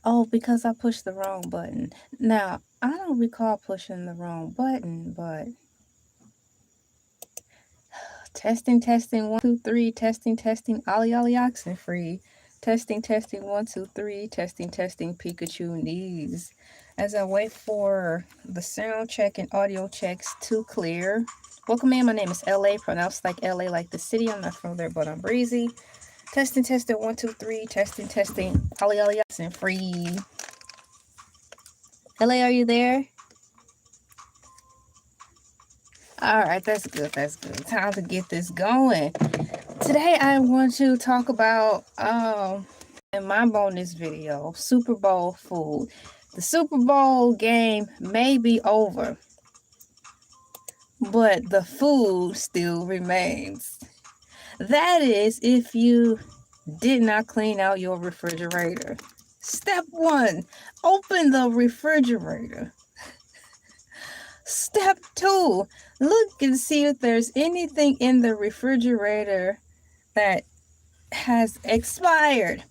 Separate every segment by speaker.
Speaker 1: Oh, because I pushed the wrong button. Now, I don't recall pushing the wrong button, but testing, testing, 1, 2, 3, testing, ollie oxen free. Testing, 1, 2, 3, testing, Pikachu knees. As I wait for the sound check and audio checks to clear. Welcome in, my name is LA, pronounced like LA, like the city. I'm not from there, but I'm breezy. Testing, 1, 2, 3, testing, ollie oxen free. LA, are you there? All right, that's good. That's good. Time to get this going. Today I want to talk about in my bonus video, Super Bowl food. The Super Bowl game may be over, but the food still remains. That is if you did not clean out your refrigerator. Step 1, open the refrigerator. Step 2, look and see if there's anything in the refrigerator that has expired.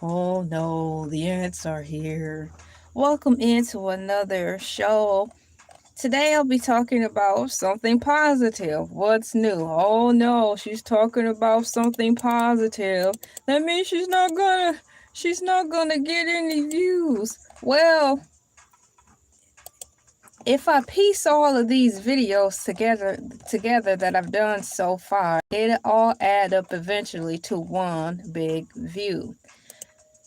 Speaker 1: Oh no, the ants are here. Welcome into another show. Today I'll be talking about something positive. What's new? Oh no, she's talking about something positive. That means she's not gonna get any views. Well, if I piece all of these videos together that I've done so far, it'll all add up eventually to one big view.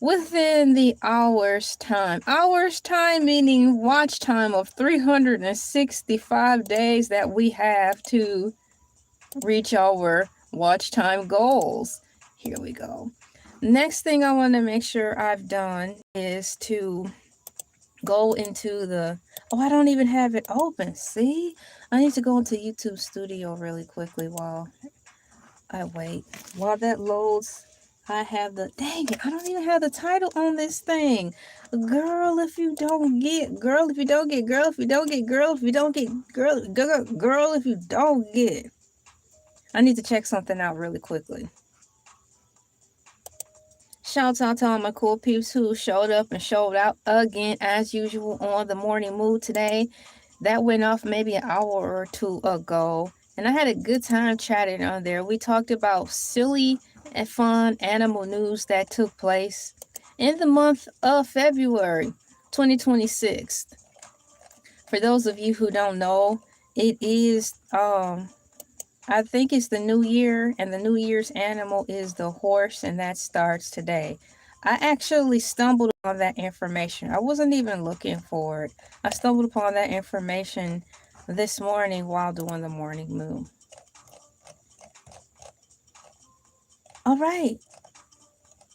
Speaker 1: Within the hour's time meaning watch time of 365 days that we have to reach our watch time goals. Here we go. Next thing I want to make sure I've done is to go into the, oh, I don't even have it open. See, I need to go into YouTube Studio really quickly while I wait. While that loads, I have the, dang it, I don't even have the title on this thing. Girl, if you don't get, girl, if you don't get, girl, if you don't get, girl, if you don't get, girl, girl, if you don't get. I need to check something out really quickly. Shout out to all my cool peeps who showed up and showed out again as usual on the morning mood today. That went off maybe an hour or two ago, and I had a good time chatting on there. We talked about silly and fun animal news that took place in the month of February 2026. For those of you who don't know, it is I think it's the new year, and the New Year's animal is the horse, and that starts today. I actually stumbled on that information. I wasn't even looking for it. I stumbled upon that information this morning while doing the morning moon. All right.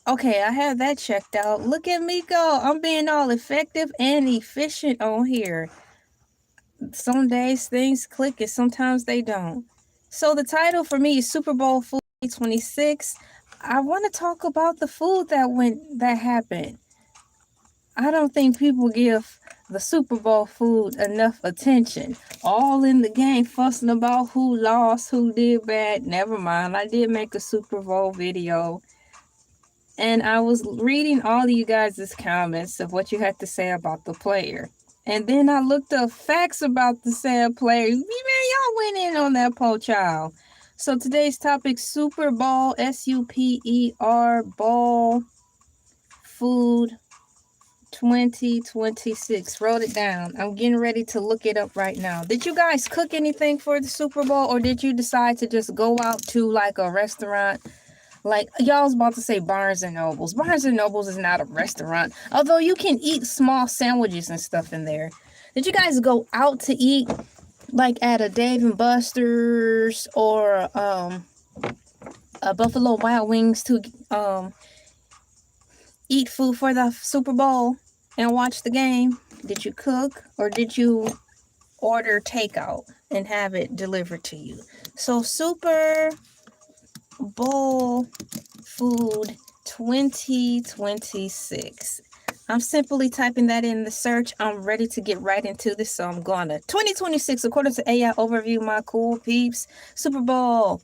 Speaker 1: Okay, I have that checked out. Look at me go. I'm being all effective and efficient on here. Some days things click and sometimes they don't. So the title for me is Super Bowl Food 2026. I want to talk about the food that happened. I don't think people give the Super Bowl food enough attention. All in the game fussing about who lost, who did bad. Never mind. I did make a Super Bowl video. And I was reading all of you guys' comments of what you had to say about the player. And then I looked up facts about the said player. Man, y'all went in on that poor child. So today's topic, Super Bowl, SUPER, Bowl, Food 2026. Wrote it down. I'm getting ready to look it up right now. Did you guys cook anything for the Super Bowl, or did you decide to just go out to like a restaurant? Like, y'all was about to say Barnes and Nobles. Barnes and Nobles is not a restaurant, although you can eat small sandwiches and stuff in there. Did you guys go out to eat, like at a Dave and Buster's or a Buffalo Wild Wings to eat food for the Super Bowl and watch the game? Did you cook, or did you order takeout and have it delivered to you? So Super Bowl Food 2026. I'm simply typing that in the search. I'm ready to get right into this, so I'm going to 2026 according to AI overview, my cool peeps. Super Bowl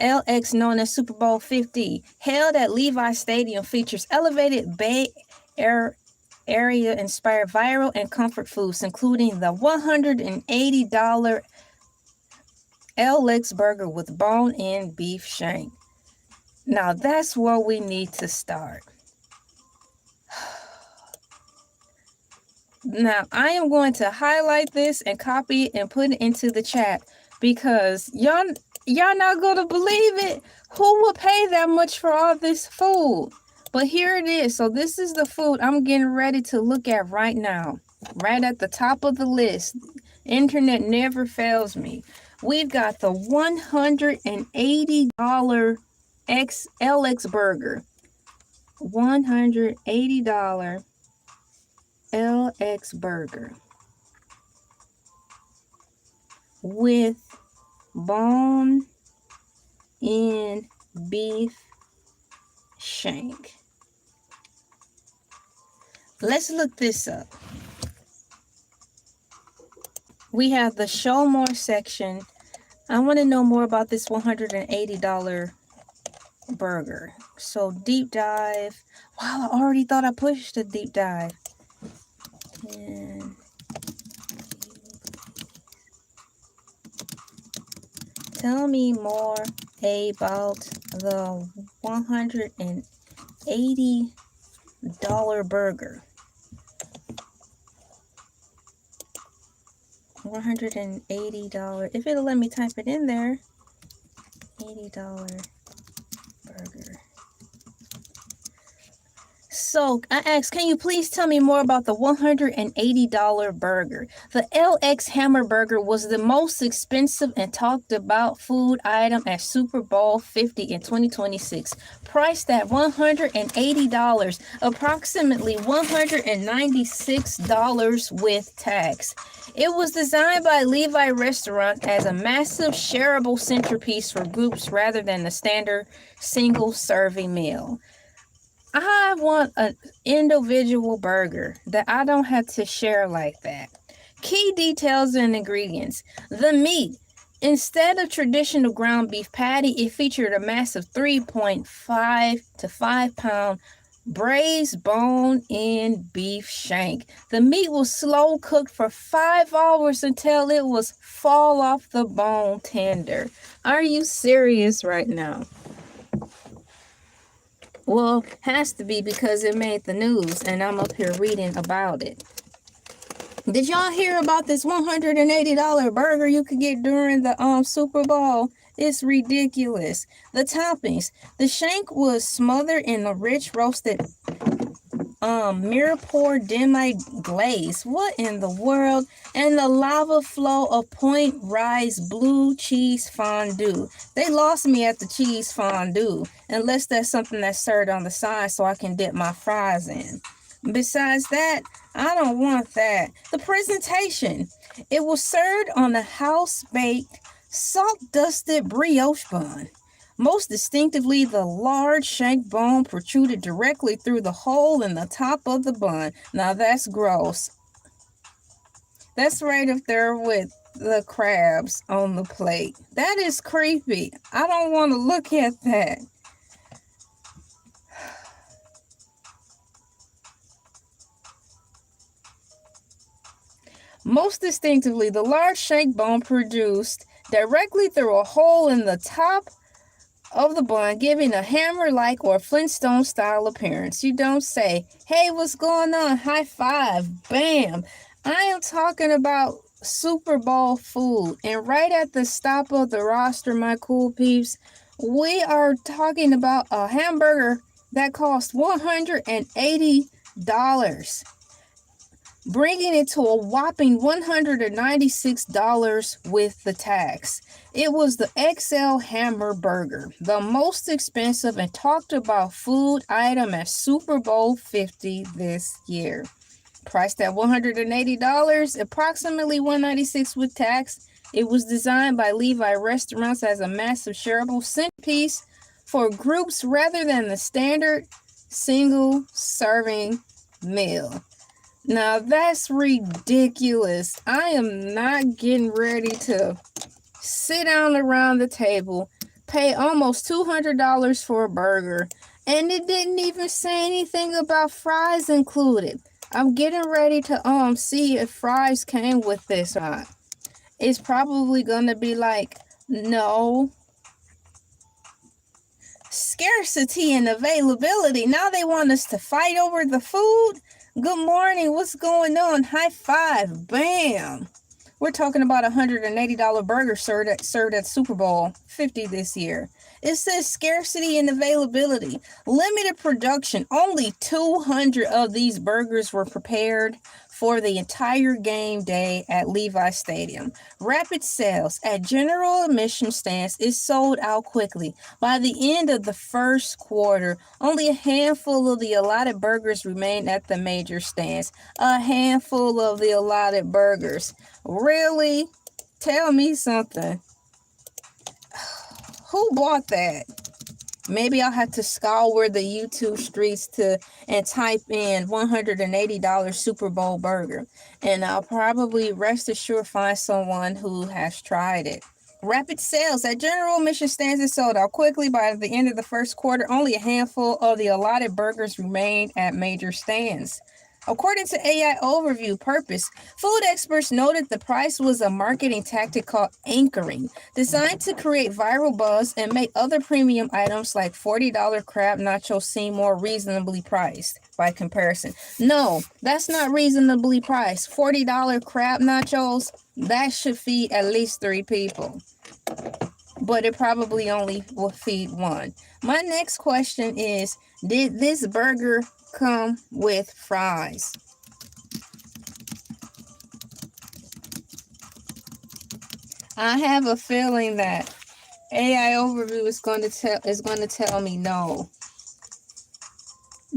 Speaker 1: LX, known as Super Bowl 50, held at Levi Stadium, features elevated Bay Area inspired viral and comfort foods, including the $180 LX burger with bone-in beef shank. Now that's where we need to start. Now I am going to highlight this and copy it and put it into the chat, because y'all not gonna believe it. Who would pay that much for all this food? But here it is. So this is the food I'm getting ready to look at right now. Right at the top of the list. Internet never fails me. We've got the $180 LX burger. $180 LX burger with bone-in beef shank. Let's look this up. We have the show more section. I want to know more about this $180 burger. So deep dive. Wow, I already thought I pushed a deep dive. And tell me more about the $180 burger. $180. If it'll let me type it in there. $80 burger. So I asked, can you please tell me more about the $180 burger? The LX Hamburger was the most expensive and talked about food item at Super Bowl 50 in 2026. Priced at $180, approximately $196 with tax. It was designed by Levi Restaurant as a massive shareable centerpiece for groups rather than the standard single serving meal. I want an individual burger that I don't have to share like that. Key details and ingredients. The meat. Instead of traditional ground beef patty, it featured a massive 3.5 to 5 pound braised bone-in beef shank. The meat was slow cooked for 5 hours until it was fall off the bone tender. Are you serious right now? Well, has to be, because it made the news and I'm up here reading about it. Did y'all hear about this $180 burger you could get during the Super Bowl? It's ridiculous. The toppings. The shank was smothered in a rich roasted Mirepoix demi glaze. What in the world? And the lava flow of point rise blue cheese fondue. They lost me at the cheese fondue, unless that's something that's served on the side so I can dip my fries in. Besides that, I don't want that. The presentation. It was served on a house-baked, salt-dusted brioche bun. Most distinctively, the large shank bone protruded directly through the hole in the top of the bun. Now that's gross. That's right up there with the crabs on the plate. That is creepy. I don't want to look at that. Most distinctively, the large shank bone produced directly through a hole in the top of the bun, giving a hammer-like or Flintstone-style appearance. You don't say, hey, what's going on? High five. Bam. I am talking about Super Bowl food. And right at the top of the roster, my cool peeps, we are talking about a hamburger that cost $180. Bringing it to a whopping $196 with the tax. It was the XL Hamburger, the most expensive and talked about food item at Super Bowl 50 this year. Priced at $180, approximately $196 with tax. It was designed by Levi Restaurants as a massive shareable centerpiece for groups rather than the standard single serving meal. Now that's ridiculous. I am not getting ready to sit down around the table, pay almost $200 for a burger, and it didn't even say anything about fries included. I'm getting ready to see if fries came with this or not. It's probably gonna be like, no. Scarcity and availability. Now they want us to fight over the food? Good morning, what's going on? High five, bam. We're talking about a $180 burger served at Super Bowl 50 this year. It says scarcity and availability. Limited production. Only 200 of these burgers were prepared for the entire game day at Levi Stadium. Rapid sales at general admission stands is sold out quickly. By the end of the first quarter, only a handful of the allotted burgers remained at the major stands. A handful of the allotted burgers. Really? Tell me something. Who bought that? Maybe I'll have to scour the YouTube streets and type in $180 Super Bowl burger. And I'll probably, rest assured, find someone who has tried it. Rapid sales at general admission stands is sold out quickly. By the end of the first quarter, only a handful of the allotted burgers remained at major stands. According to AI Overview Purpose, food experts noted the price was a marketing tactic called anchoring, designed to create viral buzz and make other premium items like $40 crab nachos seem more reasonably priced by comparison. No, that's not reasonably priced. $40 crab nachos, that should feed at least 3 people. But it probably only will feed 1. My next question is, did this burger come with fries? I have a feeling that AI Overview is going to tell me no.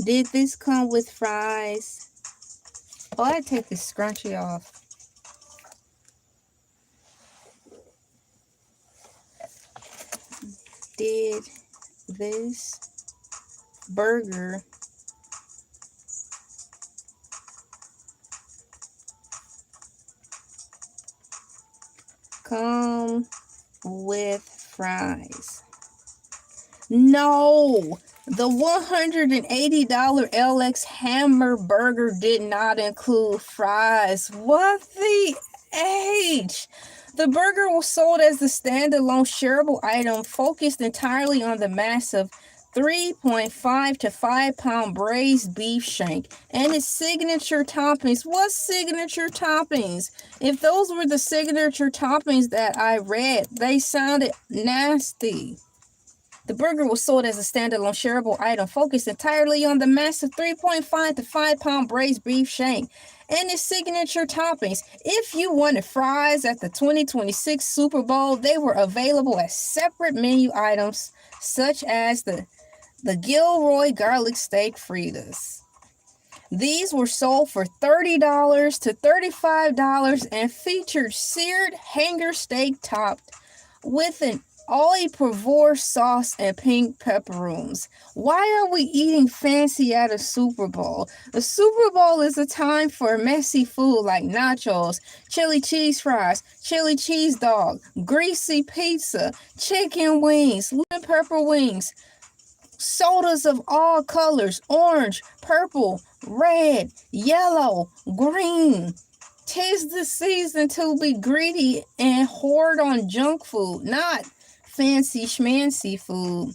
Speaker 1: Did this come with fries? Oh, I take this scrunchie off. Did this burger come with fries? No, the $180 LX hamburger did not include fries. What the H? The burger was sold as the standalone shareable item, focused entirely on the massive 3.5 to 5 pound braised beef shank and its signature toppings. What signature toppings? If those were the signature toppings that I read, they sounded nasty. The burger was sold as a standalone shareable item, focused entirely on the massive 3.5 to 5 pound braised beef shank and its signature toppings. If you wanted fries at the 2026 Super Bowl, they were available as separate menu items, such as the Gilroy garlic steak fritas. These were sold for $30 to $35 and featured seared hanger steak topped with an Oli Provor sauce and pink pepperoons. Why are we eating fancy at a Super Bowl? The Super Bowl is a time for messy food like nachos, chili cheese fries, chili cheese dog, greasy pizza, chicken wings, lemon pepper wings, sodas of all colors, orange, purple, red, yellow, green. 'Tis the season to be greedy and hoard on junk food, not fancy schmancy food.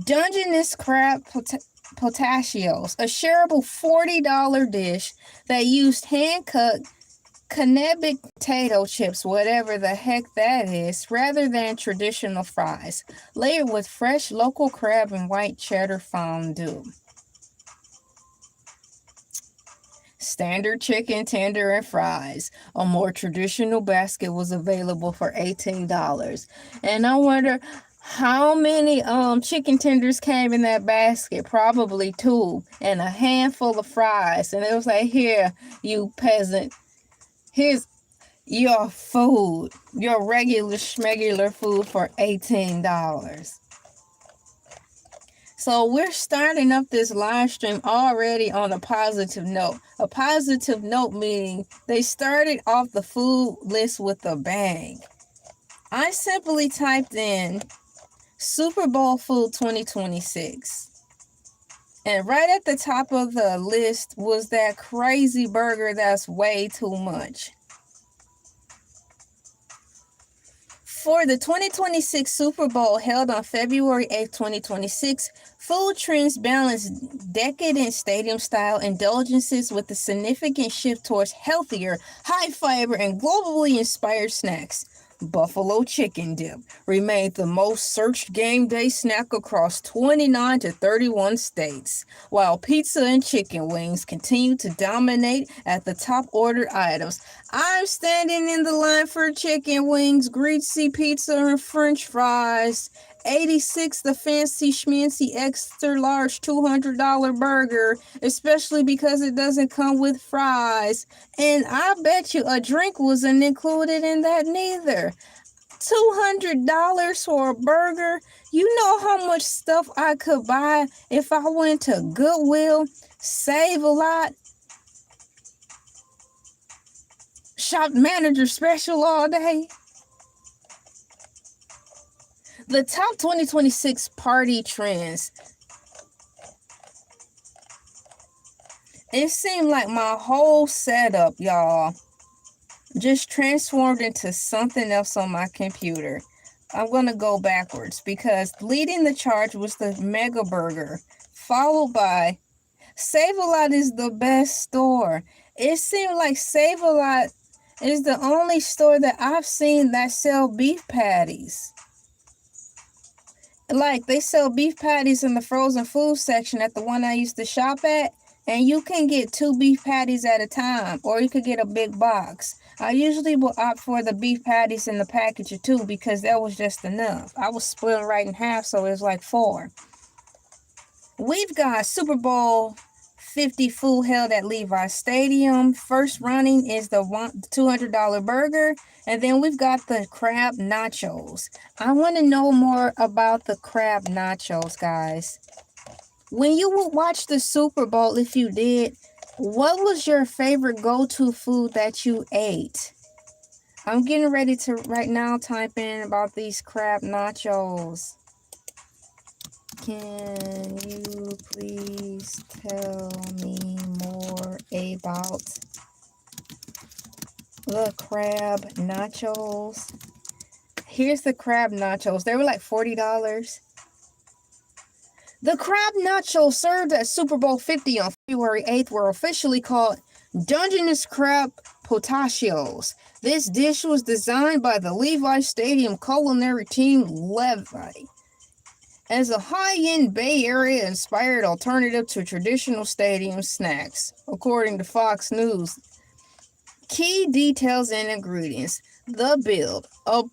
Speaker 1: Dungeness crab potassios, a shareable $40 dish that used hand-cut Kennebec potato chips, whatever the heck that is, rather than traditional fries, layered with fresh local crab and white cheddar fondue. Standard chicken tender and fries. A more traditional basket was available for $18. And I wonder how many chicken tenders came in that basket. Probably 2, and a handful of fries. And it was like, here, you peasant, here's your food, your regular schmegular food for $18. So we're starting up this live stream already on a positive note. A positive note meaning they started off the food list with a bang. I simply typed in Super Bowl food 2026. And right at the top of the list was that crazy burger that's way too much. For the 2026 Super Bowl held on February 8, 2026, food trends balanced decadent stadium-style indulgences with a significant shift towards healthier, high-fiber, and globally inspired snacks. Buffalo chicken dip remained the most searched game day snack across 29 to 31 states, while pizza and chicken wings continue to dominate at the top ordered items. I'm standing in the line for chicken wings, greasy pizza, and french fries. 86, the fancy schmancy extra large $200 burger, especially because it doesn't come with fries. And I bet you a drink wasn't included in that neither. $200 for a burger? You know how much stuff I could buy if I went to Goodwill, Save a Lot, shop manager special all day. The top 2026 party trends. It seemed like my whole setup, y'all, just transformed into something else on my computer. I'm going to go backwards because leading the charge was the Mega Burger, followed by Save-A-Lot is the best store. It seemed like Save-A-Lot is the only store that I've seen that sell beef patties. Like, they sell beef patties in the frozen food section at the one I used to shop at, and you can get 2 beef patties at a time, or you could get a big box. I usually will opt for the beef patties in the package of 2 because that was just enough. I was split right in half, so it was like 4. We've got Super Bowl 50 food held at Levi's Stadium. First running is the $200 burger. And then we've got the crab nachos. I want to know more about the crab nachos, guys. When you would watch the Super Bowl, if you did, what was your favorite go-to food that you ate? I'm getting ready to right now type in about these crab nachos. Can you please tell me more about the crab nachos? Here's the crab nachos. They were like $40. The crab nachos served at Super Bowl 50 on February 8th were officially called Dungeness Crab Potassios. This dish was designed by the Levi's Stadium culinary team Levi as a high-end Bay Area-inspired alternative to traditional stadium snacks, according to Fox News. Key details and ingredients. The build. A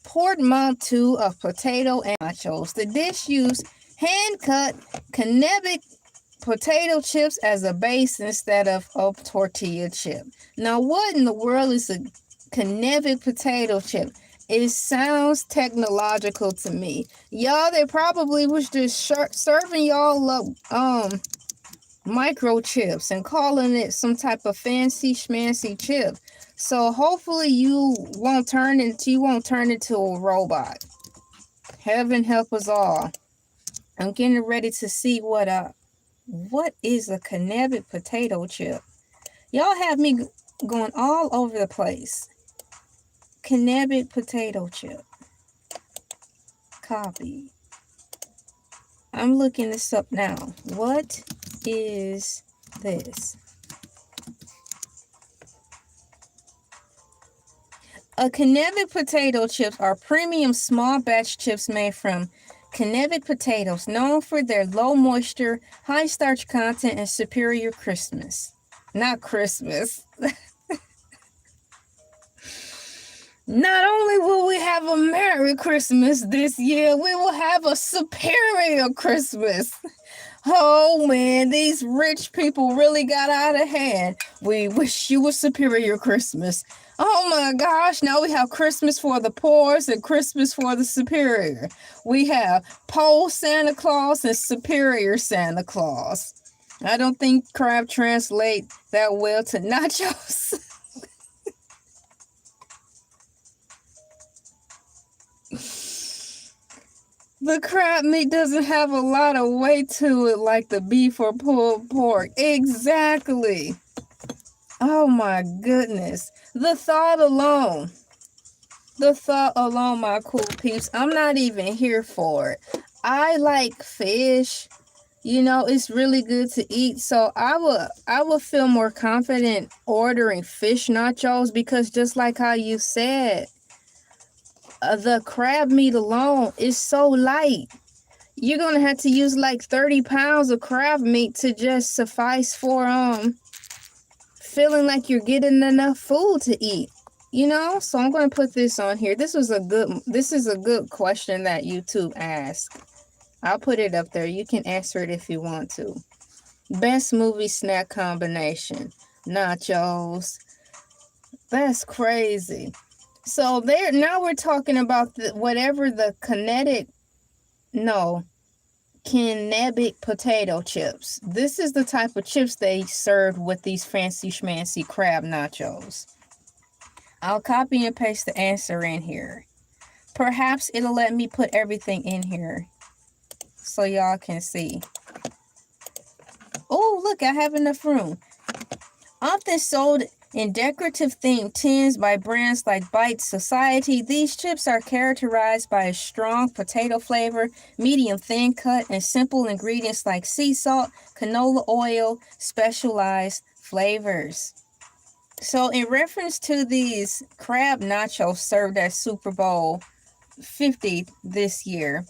Speaker 1: portmanteau of potato and nachos. The dish used hand-cut Kennebec potato chips as a base instead of a tortilla chip. Now, what in the world is a Kennebec potato chip? It sounds technological to me. Y'all, they probably was just serving y'all up microchips and calling it some type of fancy schmancy chip. So hopefully you won't turn into a robot. Heaven help us all. I'm getting ready to see what is a Kennebec potato chip. Y'all have me going all over the place. Kennebec potato chip. Copy. I'm looking this up now. What is this? A Kennebec potato chips are premium small batch chips made from Kennebec potatoes, known for their low moisture, high starch content, and superior crispness. Not Christmas. Not only will we have a Merry Christmas this year, we will have a superior Christmas. Oh man, these rich people really got out of hand. We wish you a superior Christmas. Oh my gosh, now we have Christmas for the poor and Christmas for the superior. We have poor Santa Claus and superior Santa Claus. I don't think crab translate that well to nachos. The crab meat doesn't have a lot of weight to it like the beef or pulled pork. Exactly. Oh my goodness. The thought alone, my cool peeps, I'm not even here for it. I like fish. You know, it's really good to eat. So I would feel more confident ordering fish nachos because just like how you said, the crab meat alone is so light. You're gonna have to use like 30 pounds of crab meat to just suffice for feeling like you're getting enough food to eat. You know, so I'm gonna put this on here. This is a good question that YouTube asked. I'll put it up there. You can answer it if you want to. Best movie snack combination. Nachos. That's crazy. So there now we're talking about whatever the kinetic potato chips. This is the type of chips they served with these fancy schmancy crab nachos. I'll copy and paste the answer in here. Perhaps it'll let me put everything in here so y'all can see. Oh, look, I have enough room. Often sold in decorative themed tins by brands like VIDS Society, these chips are characterized by a strong potato flavor, medium thin cut, and simple ingredients like sea salt, canola oil, specialized flavors. So in reference to these crab nachos served at Super Bowl 50 this year,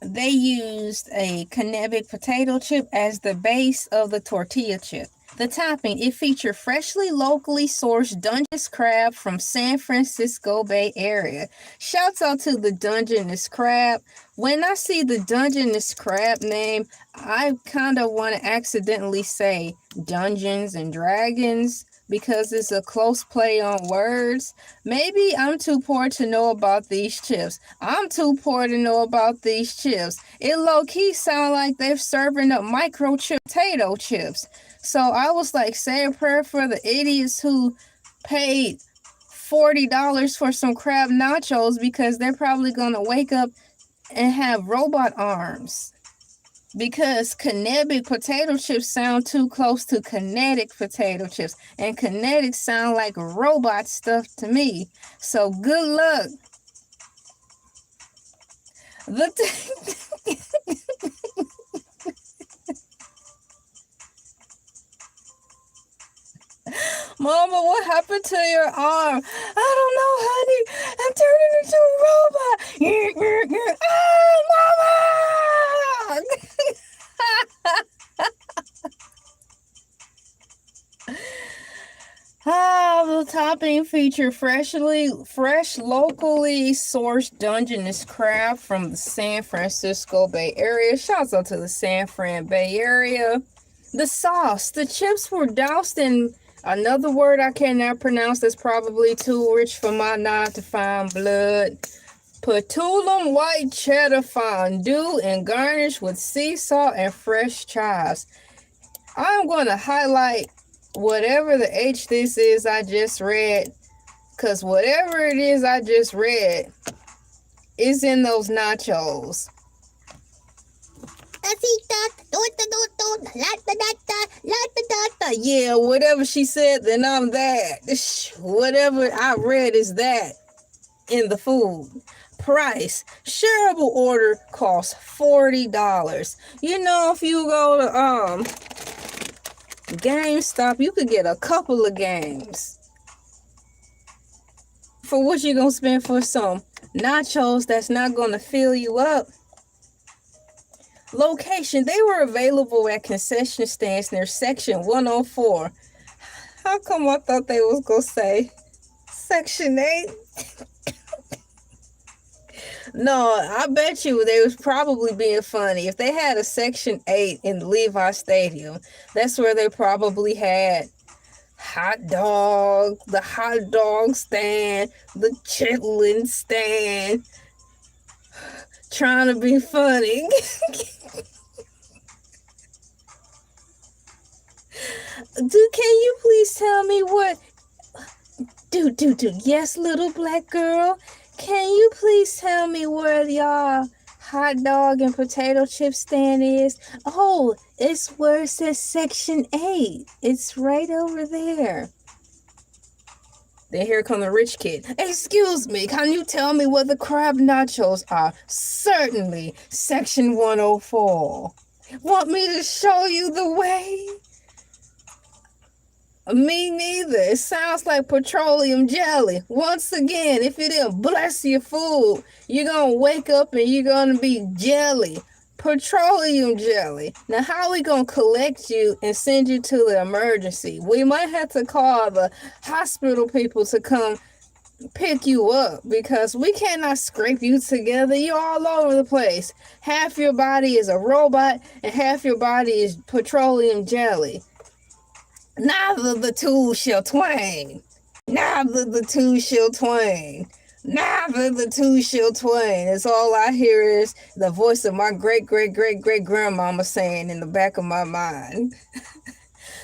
Speaker 1: they used a kinetic potato chip as the base of the tortilla chip. The topping, it featured freshly locally sourced Dungeness crab from San Francisco Bay Area. Shouts out to the Dungeness crab. When I see the Dungeness crab name, I kind of want to accidentally say Dungeons and Dragons because it's a close play on words. Maybe I'm too poor to know about these chips. I'm too poor to know about these chips. It low-key sound like they're serving up microchip potato chips. So I was like, say a prayer for the idiots who paid $40 for some crab nachos because they're probably going to wake up and have robot arms. Because kinetic potato chips sound too close to kinetic potato chips. And kinetic sound like robot stuff to me. So good luck. Mama, what happened to your arm? I don't know, honey. I'm turning into a robot. Ah, Mama! The topping featured fresh, locally sourced Dungeness crab from the San Francisco Bay Area. Shouts out to the San Fran Bay Area. The sauce. The chips were doused in another word I cannot pronounce that's probably too rich for my 9-to-5 blood. Petulam white cheddar fondue and garnished with sea salt and fresh chives. I'm going to highlight whatever the H this is I just read, because whatever it is I just read is in those nachos. Yeah, whatever she said, then I'm that. Whatever I read is that in the food. Price. Shareable order costs $40. You know, if you go to GameStop, you could get a couple of games. For what you gonna spend for some nachos that's not gonna fill you up? Location. They were available at concession stands near Section 104. How come I thought they was gonna say Section 8? No, I bet you they was probably being funny. If they had a Section 8 in the Levi Stadium, that's where they probably had the hot dog stand, the chitlin stand, trying to be funny. Can you please tell me what? Dude, yes, little black girl. Can you please tell me where y'all hot dog and potato chip stand is? Oh, it's where it says Section 8. It's right over there. Then here come the rich kid. Excuse me, can you tell me where the crab nachos are? Certainly, Section 104. Want me to show you the way? Me neither. It sounds like petroleum jelly. Once again, if you didn't bless your food, you're going to wake up and you're going to be jelly. Petroleum jelly. Now, how are we going to collect you and send you to the emergency? We might have to call the hospital people to come pick you up because we cannot scrape you together. You're all over the place. Half your body is a robot and half your body is petroleum jelly. Neither the two shall twain. Neither the two shall twain. Neither the two shall twain. It's all I hear is the voice of my great-great-great-great-grandmama saying in the back of my mind.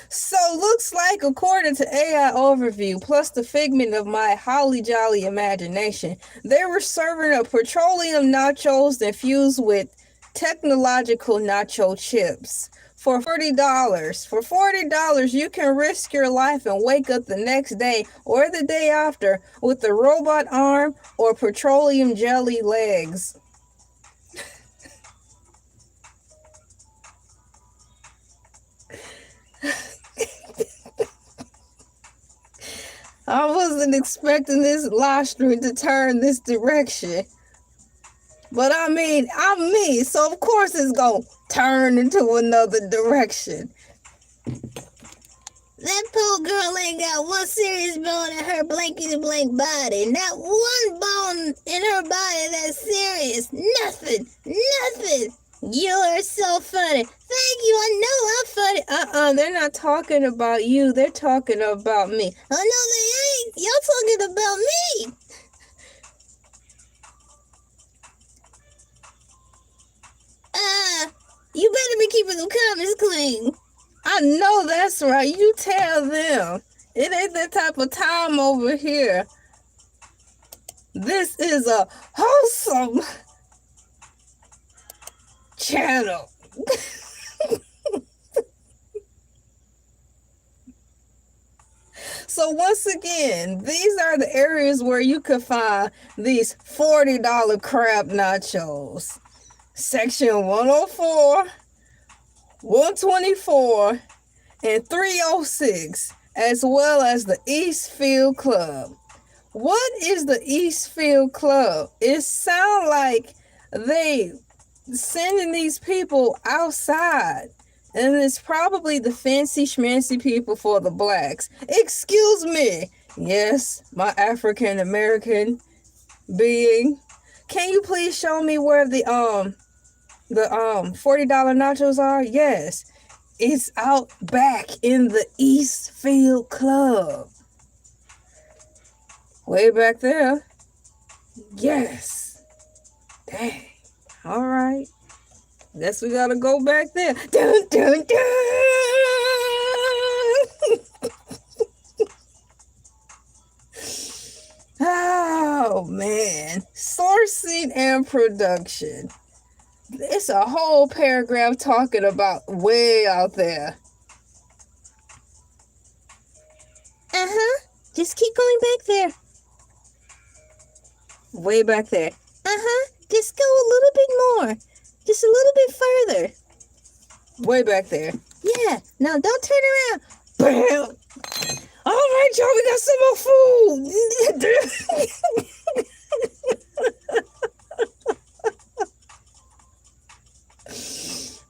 Speaker 1: So looks like, according to AI Overview, plus the figment of my holly jolly imagination, they were serving up petroleum nachos infused with technological nacho chips. For $40. For $40, you can risk your life and wake up the next day or the day after with a robot arm or petroleum jelly legs. I wasn't expecting this live stream to turn this direction. But I mean, I'm me, so of course it's gonna turn into another direction. That poor girl ain't got one serious bone in her blankety blank body. Not one bone in her body that's serious. Nothing. Nothing. You are so funny. Thank you. I know I'm funny. They're not talking about you. They're talking about me. Oh, no, they ain't. Y'all talking about me. You better be keeping them comments clean. I know that's right. You tell them. It ain't that type of time over here. This is a wholesome channel. So once again, these are the areas where you could find these $40 crab nachos. Section 104, 124, and 306, as well as the Eastfield Club. What is the Eastfield Club? It sounds like they sending these people outside, and it's probably the fancy schmancy people for the blacks. Excuse me. Yes, my African American being. Can you please show me where the $40 nachos are? Yes. It's out back in the Eastfield Club. Way back there. Yes. Dang. All right. Guess we gotta go back there. Dun, dun, dun. Oh, man. Sourcing and production. It's a whole paragraph talking about way out there. Just keep going back there. Way back there. Just go a little bit more. Just a little bit further. Way back there. Yeah. Now don't turn around. Bam. All right, y'all. We got some more food.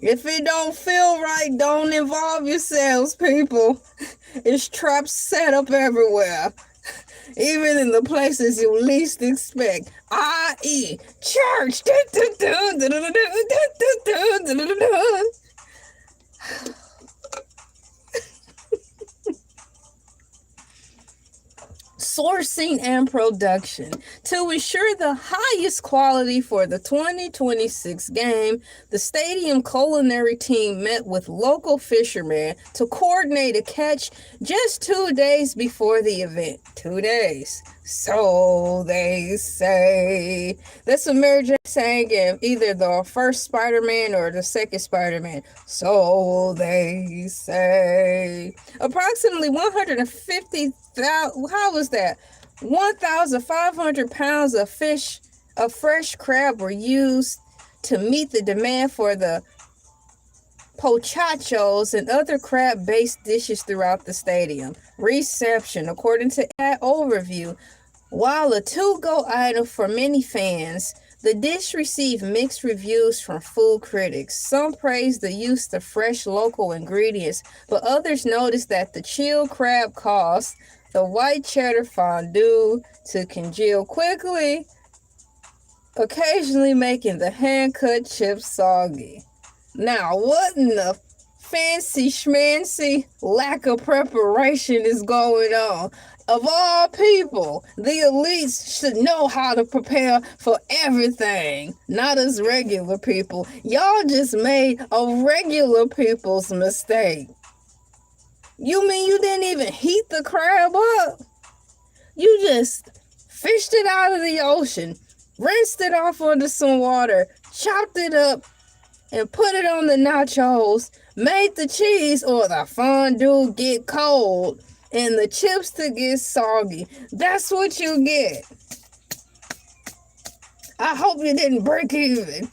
Speaker 1: If it don't feel right, don't involve yourselves, people. It's traps set up everywhere. Even in the places you least expect, i.e. church. Sourcing and production. To ensure the highest quality for the 2026 game, the stadium culinary team met with local fishermen to coordinate a catch just 2 days before the event. 2 days. So they say. That's what Mary Jane sang in either the first Spider-Man or the second Spider-Man. So they say. Approximately 150,000, how was that? 1,500 pounds of fresh crab were used to meet the demand for the pochachos and other crab-based dishes throughout the stadium. Reception, according to that overview, while a to-go item for many fans, the dish received mixed reviews from food critics. Some praised the use of fresh local ingredients, but others noticed that the chilled crab caused the white cheddar fondue to congeal quickly, occasionally making the hand-cut chips soggy. Now, what in the fancy schmancy lack of preparation is going on? Of all people, the elites should know how to prepare for everything, not us regular people. Y'all just made a regular people's mistake. You mean you didn't even heat the crab up? You just fished it out of the ocean, rinsed it off under some water, chopped it up, and put it on the nachos, made the cheese or the fondue get cold, and the chips to get soggy. That's what you get. I hope you didn't break even.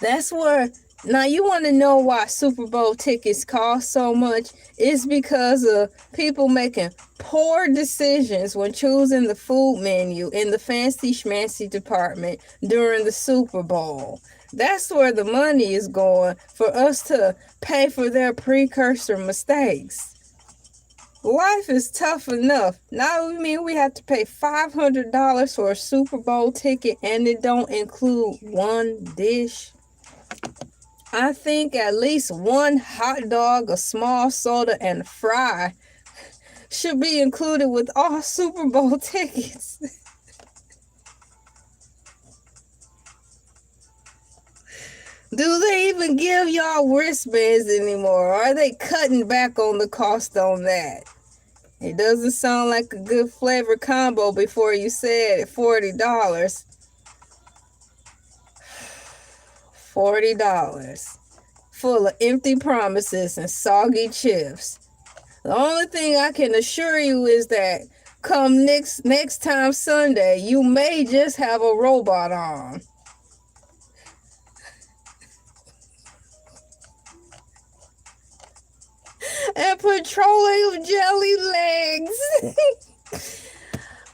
Speaker 1: That's where, now you want to know why Super Bowl tickets cost so much? It's because of people making poor decisions when choosing the food menu in the fancy schmancy department during the Super Bowl. That's where the money is going for us to pay for their precursor mistakes. Life is tough enough. Now we mean we have to pay $500 for a Super Bowl ticket and it don't include one dish. I think at least one hot dog, a small soda, and a fry should be included with all Super Bowl tickets. Do they even give y'all wristbands anymore? Or are they cutting back on the cost on that? It doesn't sound like a good flavor combo before you said $40. $40. Full of empty promises and soggy chips. The only thing I can assure you is that come next time Sunday, you may just have a robot on. And petroleum jelly legs.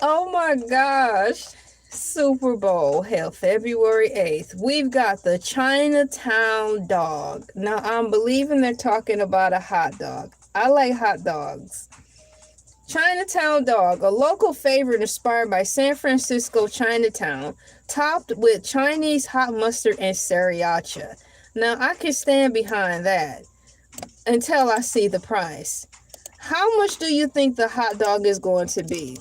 Speaker 1: Oh my gosh. Super Bowl held February 8th. We've got the Chinatown dog. Now, I'm believing they're talking about a hot dog. I like hot dogs. Chinatown dog, a local favorite inspired by San Francisco Chinatown, topped with Chinese hot mustard and sriracha. Now, I can stand behind that until I see the price. How much do you think the hot dog is going to be?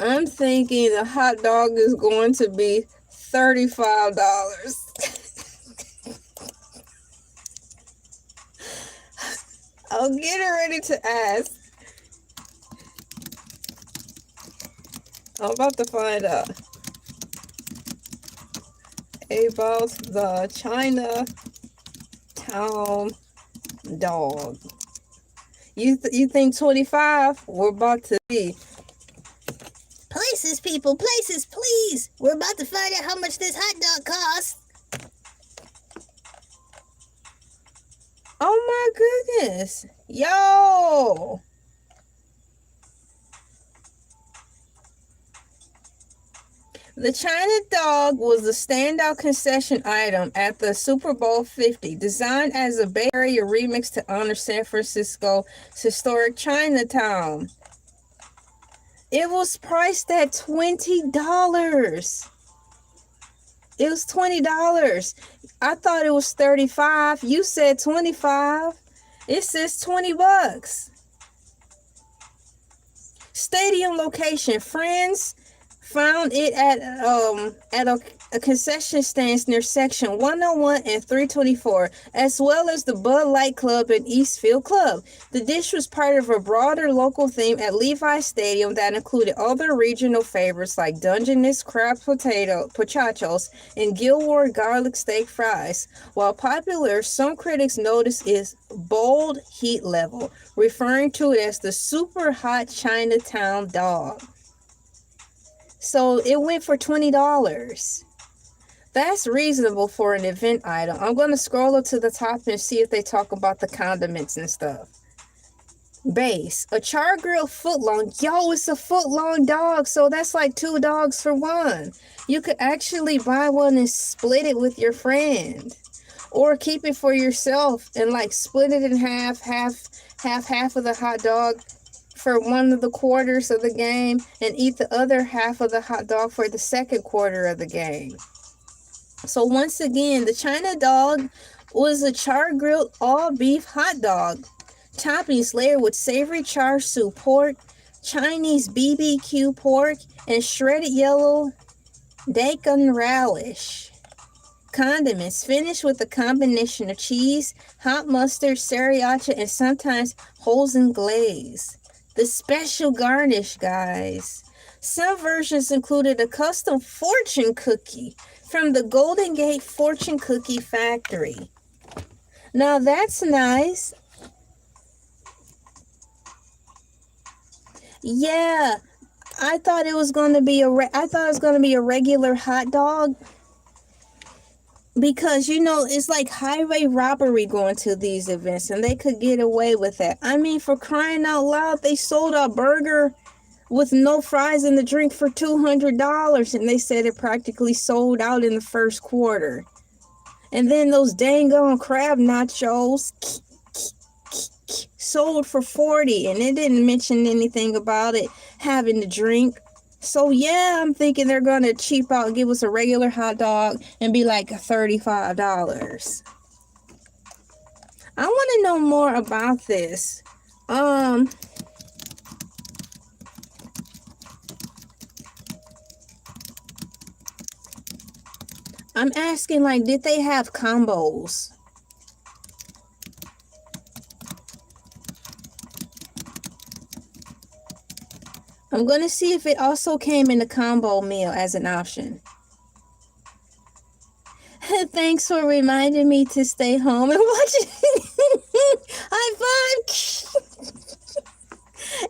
Speaker 1: I'm thinking the hot dog is going to be $35. I'll get it ready to ask. I'm about to find out about the Chinatown dog. You think 25? We're about to be.
Speaker 2: Places, people, places, please. We're about to find out how much this hot dog costs.
Speaker 1: Oh my goodness. Yo. The China dog was a standout concession item at the Super Bowl 50, designed as a Bay Area remix to honor San Francisco's historic Chinatown. It was priced at $20. It was $20. I thought it was $35. You said $25. It says $20. Stadium location, Friends Found it at a concession stands near section 101 and 324, as well as the Bud Light Club and Eastfield Club. The dish was part of a broader local theme at Levi Stadium that included other regional favorites like Dungeness crab potatoes and Gilroy garlic steak fries. While popular, some critics notice its bold heat level, referring to it as the super hot Chinatown dog. So it went for $20. That's reasonable for an event item. I'm going to scroll up to the top and see if they talk about the condiments and stuff. Base, a char grilled footlong. Yo, it's a footlong dog, so that's like 2 dogs for one. You could actually buy one and split it with your friend. Or keep it for yourself and like split it in half of the hot dog for one of the quarters of the game and eat the other half of the hot dog for the second quarter of the game. So once again, the China dog was a char grilled all beef hot dog. Toppings layered with savory char siu pork, Chinese BBQ pork, and shredded yellow daikon relish. Condiments finished with a combination of cheese, hot mustard, sriracha, and sometimes hoisin glaze. The special garnish, guys. Some versions included a custom fortune cookie from the Golden Gate Fortune Cookie Factory. Now that's nice. Yeah, I thought it was going to be a regular hot dog. Because, you know, it's like highway robbery going to these events, and they could get away with that. I mean, for crying out loud, they sold a burger with no fries and the drink for $200, and they said it practically sold out in the first quarter. And then those dang on crab nachos sold for $40, and it didn't mention anything about it having the drink. So yeah, I'm thinking they're gonna cheap out, give us a regular hot dog and be like $35. I want to know more about this. I'm asking, like, did they have combos? I'm going to see if it also came in a combo meal as an option. Thanks for reminding me to stay home and watch it. High five.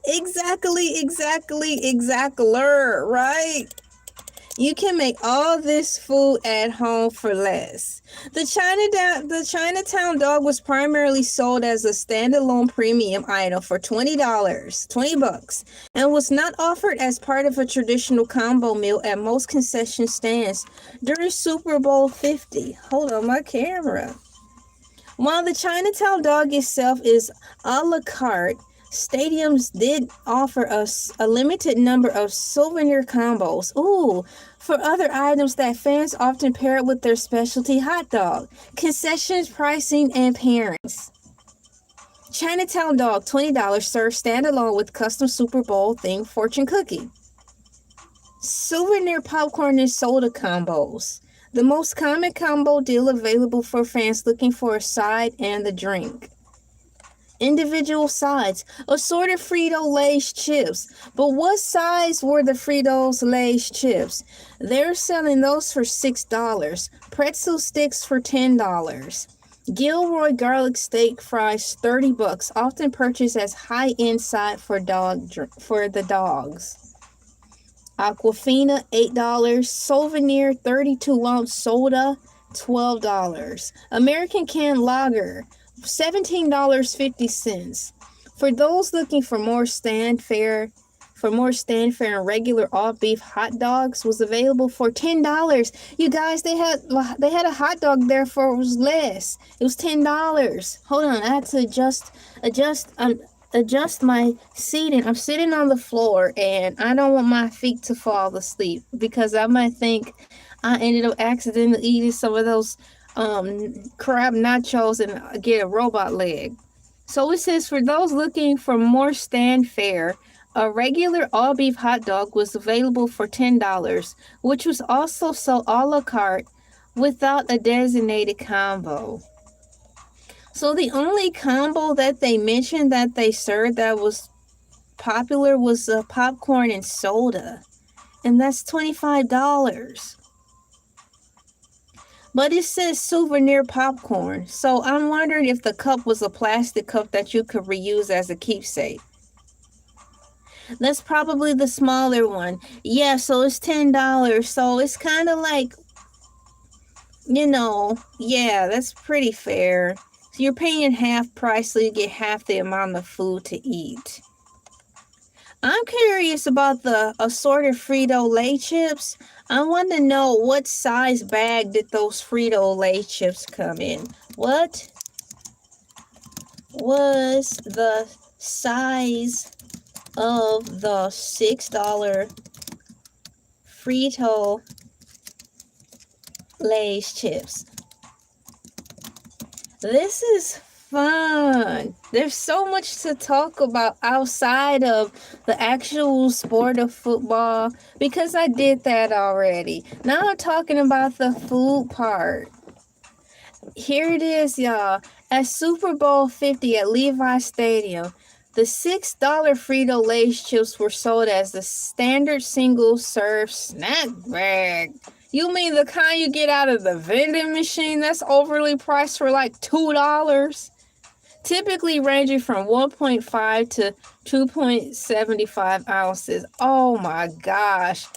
Speaker 1: Exactly, right? You can make all this food at home for less. The Chinatown dog was primarily sold as a standalone premium item for $20, and was not offered as part of a traditional combo meal at most concession stands during Super Bowl 50. Hold on, my camera. While the Chinatown dog itself is a la carte, stadiums did offer us a limited number of souvenir combos. Ooh, for other items that fans often pair it with their specialty hot dog. Concessions, pricing, and pairings. Chinatown dog, $20, served standalone with custom Super Bowl themed fortune cookie. Souvenir popcorn and soda combos. The most common combo deal available for fans looking for a side and the drink. Individual sides, assorted Frito-Lay's chips. But what size were the Frito-Lay's chips? They're selling those for $6. Pretzel sticks for $10. Gilroy garlic steak fries, $30, often purchased as high-end side for the dogs. Aquafina, $8. Souvenir 32-ounce soda, $12. American canned lager, $17.50. For those looking for more stand fare and regular all beef hot dogs, was available for $10. You guys, they had a hot dog there for less. It was $10. Hold on, I had to adjust my seating. I'm sitting on the floor and I don't want my feet to fall asleep because I might think I ended up accidentally eating some of those crab nachos and get a robot leg. So it says, for those looking for more stand fare, A regular all-beef hot dog was available for $10, which was also sold a la carte without a designated combo. So the only combo that they mentioned that they served that was popular was popcorn and soda, and that's $25. But it says souvenir popcorn, so I'm wondering if the cup was a plastic cup that you could reuse as a keepsake. That's probably the smaller one. Yeah, so it's $10. So it's kind of like, yeah, that's pretty fair. So you're paying half price, so you get half the amount of food to eat. I'm curious about the assorted Frito-Lay chips. I want to know what size bag did those Frito-Lay chips come in? What was the size of the $6 Frito-Lay chips? This is fun. There's so much to talk about outside of the actual sport of football because I did that already. Now I'm talking about the food part. Here it is, y'all. At Super Bowl 50 at Levi Stadium, the $6 Frito-Lay chips were sold as the standard single-serve snack bag. You mean the kind you get out of the vending machine that's overly priced for like $2? Typically ranging from 1.5 to 2.75 ounces. Oh my gosh.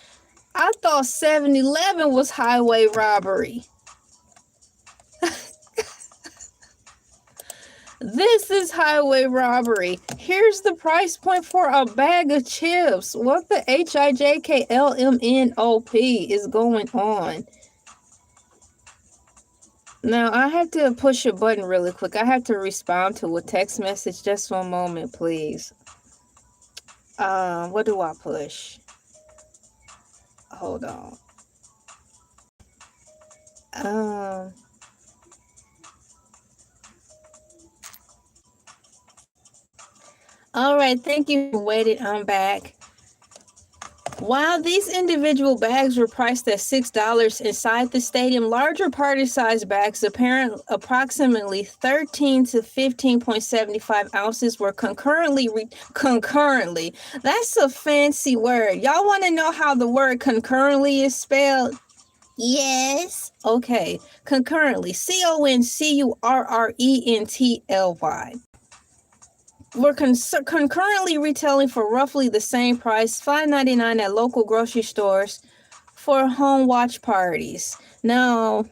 Speaker 1: I thought 7-Eleven was highway robbery. This is highway robbery. Here's the price point for a bag of chips. What the HIJKLMNOP is going on? Now, I have to push a button really quick. I have to respond to a text message. Just one moment, please. What do I push? Hold on. All right, thank you for waiting. I'm back. While these individual bags were priced at $6 inside the stadium, larger party-sized bags, approximately 13 to 15.75 ounces, were concurrently. That's a fancy word. Y'all want to know how the word concurrently is spelled?
Speaker 2: Yes.
Speaker 1: Okay, concurrently. CONCURRENTLY. We're concurrently retailing for roughly the same price, $5.99 at local grocery stores for home watch parties. Now,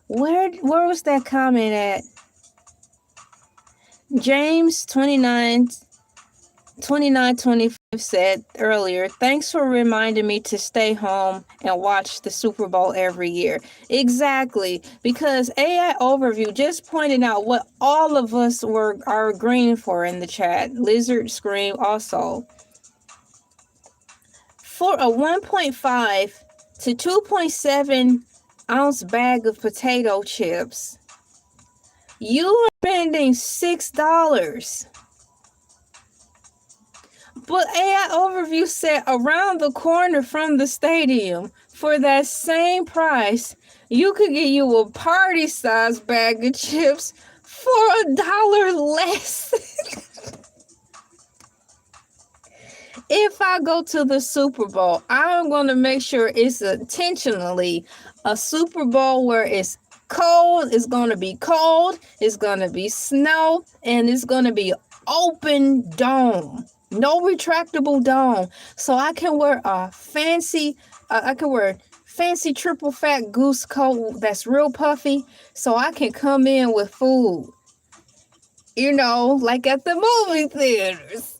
Speaker 1: where was that comment at? James 2925 said earlier, thanks for reminding me to stay home and watch the Super Bowl every year. Exactly, because AI Overview just pointed out what all of us are agreeing for in the chat. Lizard Scream also. For a 1.5 to 2.7 ounce bag of potato chips, you are spending $6. But AI Overview said around the corner from the stadium, for that same price, you could get you a party-sized bag of chips for $1 less. If I go to the Super Bowl, I'm going to make sure it's intentionally a Super Bowl where it's cold, it's going to be cold, it's going to be snow, and it's going to be open dome. No retractable dome. So I can wear a fancy triple fat goose coat that's real puffy, so I can come in with food. Like at the movie theaters.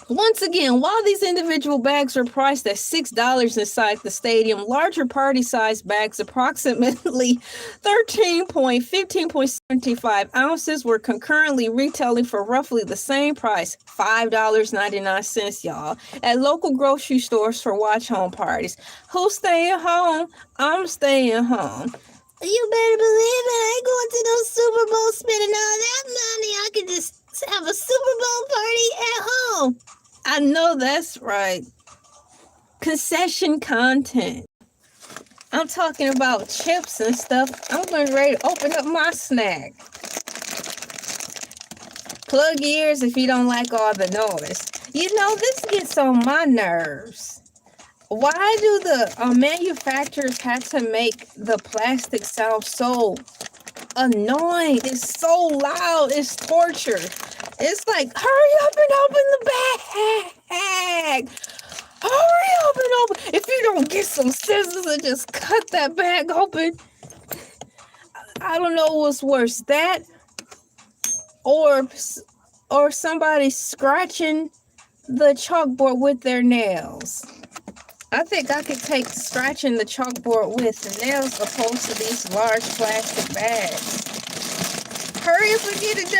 Speaker 1: Once again, while these individual bags are priced at $6 inside the stadium, larger party-sized bags, approximately 15.75 ounces, were concurrently retailing for roughly the same price, $5.99, y'all, at local grocery stores for watch home parties. Who's staying home? I'm staying home.
Speaker 2: You better believe it. I ain't going to no Super Bowl spending all that money. I can just to have a Super Bowl party at home.
Speaker 1: I know that's right. Concession content. I'm talking about chips and stuff. I'm getting ready to open up my snack. Plug ears if you don't like all the noise. You know, this gets on my nerves. Why do the manufacturers have to make the plastic sound so annoying? It's so loud. It's torture. It's like, hurry up and open the bag. Hurry up and open. If you don't get some scissors and just cut that bag open. I don't know what's worse, that or somebody scratching the chalkboard with their nails. I think I could take scratching the chalkboard with the nails opposed to these large plastic bags. Hurry up and get it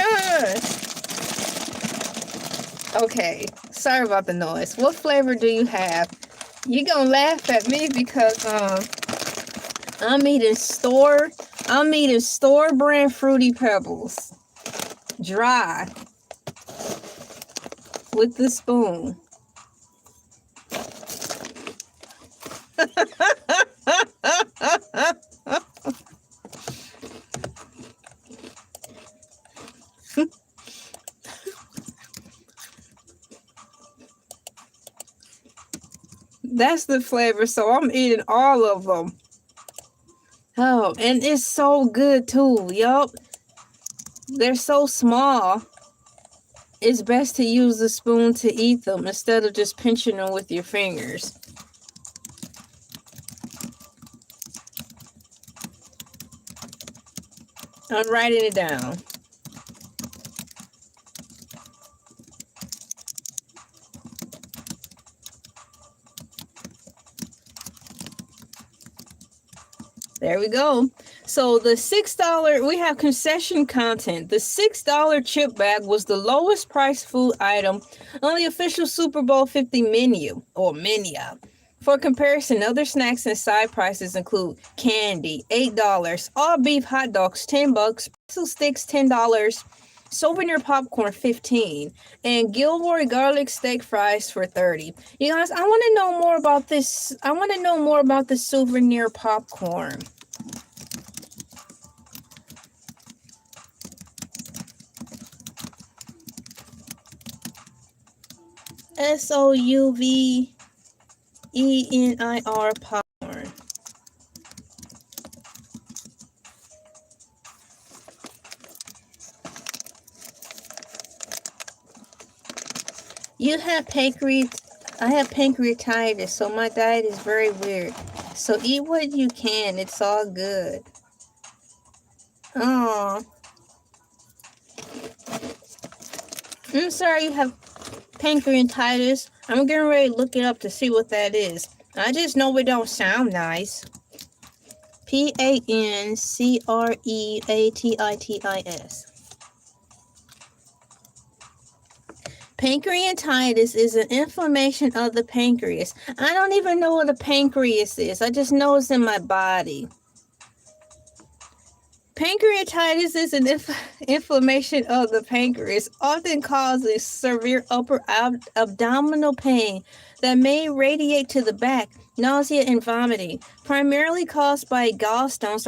Speaker 1: done. Okay, sorry about the noise. What flavor do you have? You're gonna laugh at me because I'm eating store brand Fruity Pebbles. Dry. With the spoon. That's the flavor, so I'm eating all of them. Oh, and it's so good too. Yup. They're so small. It's best to use the spoon to eat them instead of just pinching them with your fingers. I'm writing it down. There we go. So the $6, we have concession content. The $6 chip bag was the lowest priced food item on the official Super Bowl 50 menu or menu. For comparison, other snacks and side prices include candy, $8, all beef hot dogs, $10, pretzel sticks, $10, souvenir popcorn, $15, and Gilroy garlic steak fries for $30. You guys, I want to know more about this. I want to know more about the souvenir popcorn. SOUVENIR popcorn. You have I have pancreatitis, so my diet is very weird. So eat what you can. It's all good. Oh, I'm sorry you have pancreatitis. I'm getting ready to look it up to see what that is. I just know it don't sound nice. pancreatitis. Pancreatitis is an inflammation of the pancreas. I don't even know what a pancreas is. I just know it's in my body. Pancreatitis is an inflammation of the pancreas, often causes severe upper abdominal pain that may radiate to the back, nausea and vomiting, primarily caused by gallstones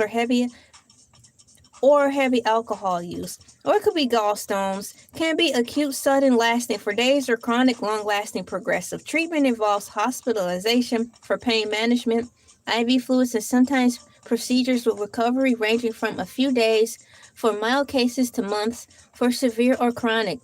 Speaker 1: or heavy alcohol use. Or it could be gallstones, can be acute, sudden, lasting for days, or chronic, long-lasting, progressive. Treatment involves hospitalization for pain management, IV fluids, and sometimes procedures with recovery ranging from a few days for mild cases to months for severe or chronic,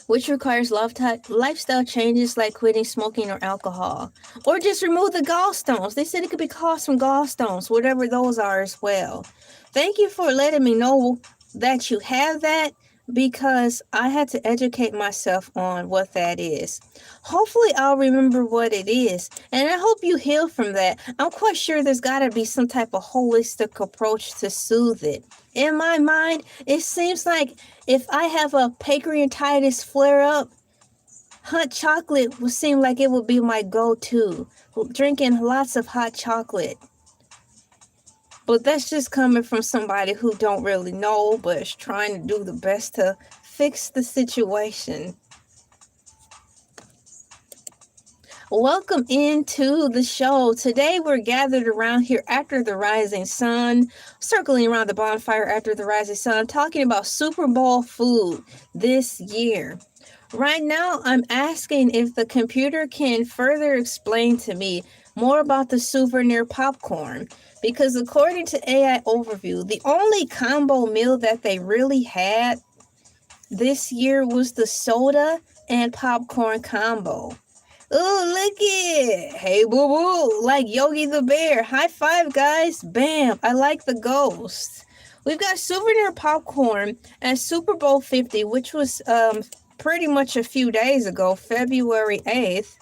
Speaker 1: which requires lifestyle changes like quitting smoking or alcohol. Or just remove the gallstones. They said it could be caused from gallstones, whatever those are as well. Thank you for letting me know that you have that, because I had to educate myself on what that is. Hopefully I'll remember what it is, and I hope you heal from that. I'm quite sure there's got to be some type of holistic approach to soothe it. In my mind, it seems like if I have a pancreatitis flare-up, hot chocolate would seem like it would be my go-to. Drinking lots of hot chocolate. But that's just coming from somebody who don't really know, but is trying to do the best to fix the situation. Welcome into the show. Today we're gathered around here after the rising sun, circling around the bonfire after the rising sun, talking about Super Bowl food this year. Right now, I'm asking if the computer can further explain to me more about the souvenir popcorn, because according to AI Overview, the only combo meal that they really had this year was the soda and popcorn combo. Oh, look it. Hey, boo boo. Like Yogi the Bear. High five, guys. Bam. I like the ghost. We've got souvenir popcorn at Super Bowl 50, which was pretty much a few days ago, February 8th.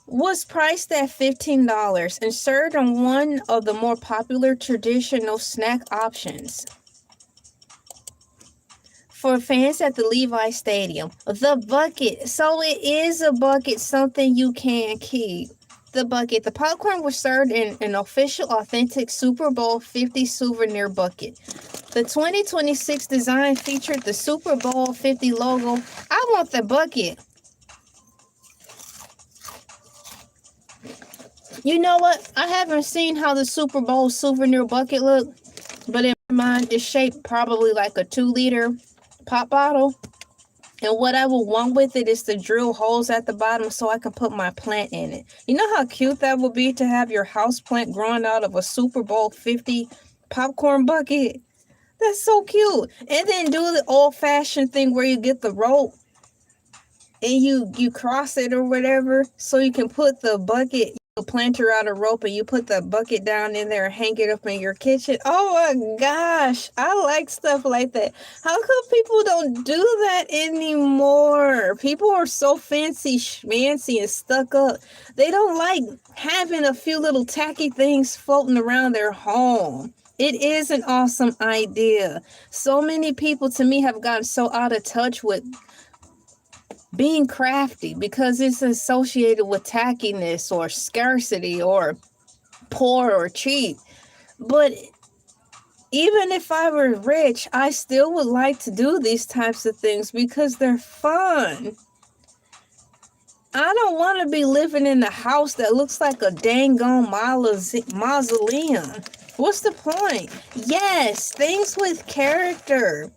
Speaker 1: Was priced at $15 and served on one of the more popular traditional snack options for fans at the Levi Stadium. The bucket. So it is a bucket, something you can keep. The bucket. The popcorn was served in an official, authentic Super Bowl 50 souvenir bucket. The 2026 design featured the Super Bowl 50 logo. I want the bucket. You know what? I haven't seen how the Super Bowl souvenir bucket look, but in my mind, it's shaped probably like a 2-liter pop bottle. And what I would want with it is to drill holes at the bottom so I can put my plant in it. You know how cute that would be to have your house plant growing out of a Super Bowl 50 popcorn bucket? That's so cute. And then do the old-fashioned thing where you get the rope and you cross it or whatever so you can put the bucket, planter out a rope, and you put the bucket down in there and hang it up in your kitchen. Oh my gosh, I like stuff like that. How come people don't do that anymore? People are so fancy schmancy and stuck up. They don't like having a few little tacky things floating around their home. It is an awesome idea. So many people, to me, have gotten so out of touch with being crafty because it's associated with tackiness or scarcity or poor or cheap. But even if I were rich, I still would like to do these types of things because they're fun. I don't want to be living in a house that looks like a dang on mausoleum. What's the point? Yes, things with character.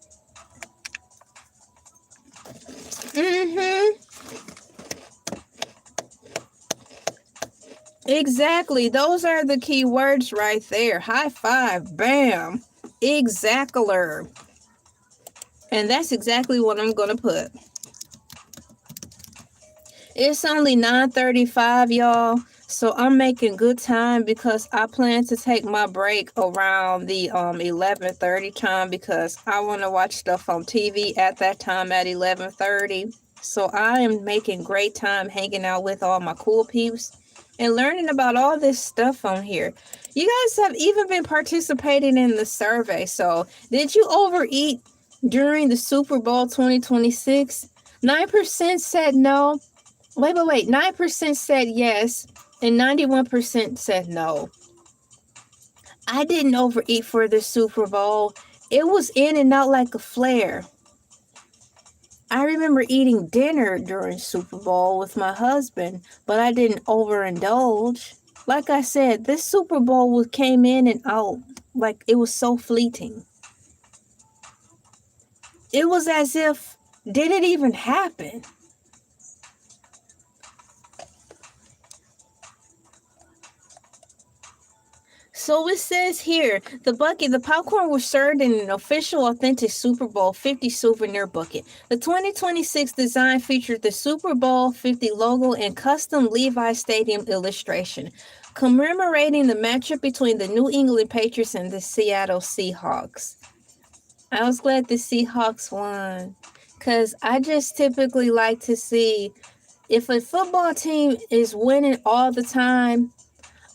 Speaker 1: Exactly. Those are the key words right there. High five. Bam. Exactler. And that's exactly what I'm going to put. It's only 9:35, y'all. So I'm making good time because I plan to take my break around the 11:30 time because I want to watch stuff on TV at that time at 11:30. So I am making great time hanging out with all my cool peeps and learning about all this stuff on here. You guys have even been participating in the survey. So did you overeat during the Super Bowl 2026? 9% said no. Wait. 9% said yes. And 91% said no. I didn't overeat for the Super Bowl. It was in and out like a flare. I remember eating dinner during Super Bowl with my husband, but I didn't overindulge. Like I said, this Super Bowl came in and out like it was so fleeting. It was as if, did it even happen? So it says here, the popcorn was served in an official, authentic Super Bowl 50 souvenir bucket. The 2026 design featured the Super Bowl 50 logo and custom Levi Stadium illustration, commemorating the matchup between the New England Patriots and the Seattle Seahawks. I was glad the Seahawks won, because I just typically like to see, if a football team is winning all the time,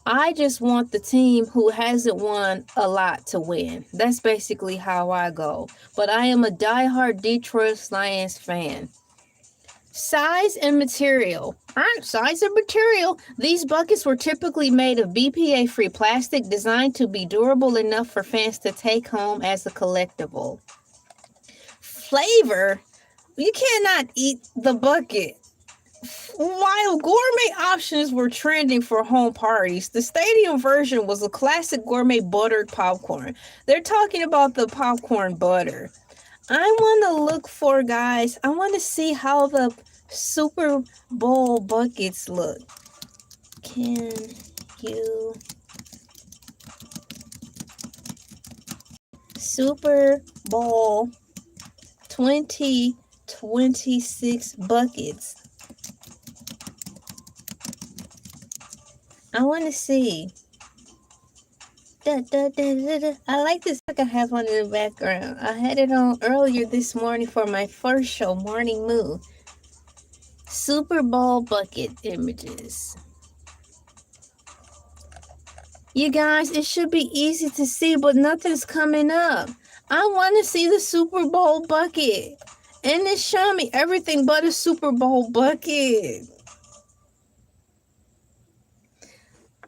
Speaker 1: I just want the team who hasn't won a lot to win. That's basically how I go. But I am a diehard Detroit Lions fan. Size and material. Size and material. These buckets were typically made of BPA-free plastic designed to be durable enough for fans to take home as a collectible. flavor, you cannot eat the bucket. While gourmet options were trending for home parties, the stadium version was a classic gourmet buttered popcorn. They're talking about the popcorn butter. I want to look for, guys, I want to see how the Super Bowl buckets look. Can you Super Bowl 2026 buckets? I want to see. I like this look I have on in the background. I had it on earlier this morning for my first show, Morning Moo. Super Bowl bucket images. You guys, it should be easy to see, but nothing's coming up. I want to see the Super Bowl bucket. And it's showing me everything but a Super Bowl bucket.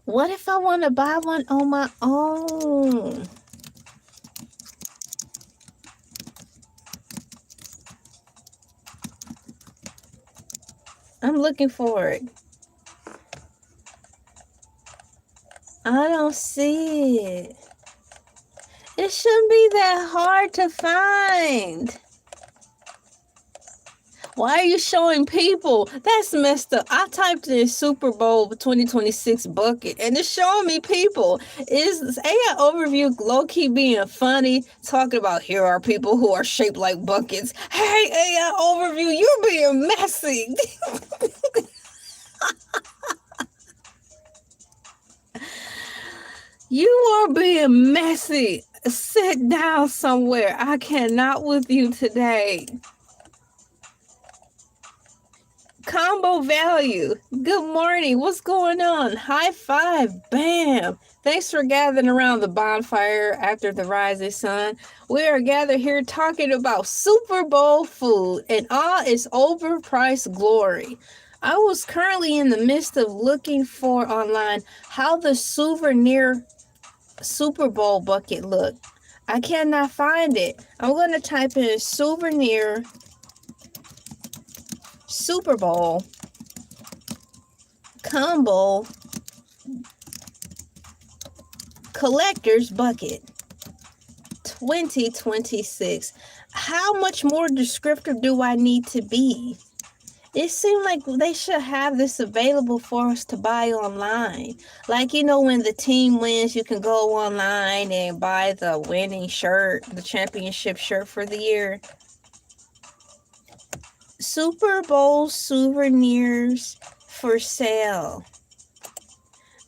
Speaker 1: What if I want to buy one on my own? I'm looking for it. I don't see it. It shouldn't be that hard to find. Why are you showing people? That's messed up. I typed in Super Bowl 2026 bucket and it's showing me people. Is AI overview low-key being funny? Talking about here are people who are shaped like buckets. Hey, AI overview, you're being messy. You are being messy. Sit down somewhere. I cannot with you today. Combo value. Good morning. What's going on? High five. Bam. Thanks for gathering around the bonfire after the rising sun. We are gathered here talking about Super Bowl food and all its overpriced glory. I was currently in the midst of looking for online how the souvenir Super Bowl bucket look. I cannot find it. I'm going to type in souvenir Super Bowl combo collector's bucket 2026. How much more descriptive do I need to be? It seemed like they should have this available for us to buy online. Like, you know, when the team wins, you can go online and buy the winning shirt, the championship shirt for the year. Super Bowl souvenirs for sale.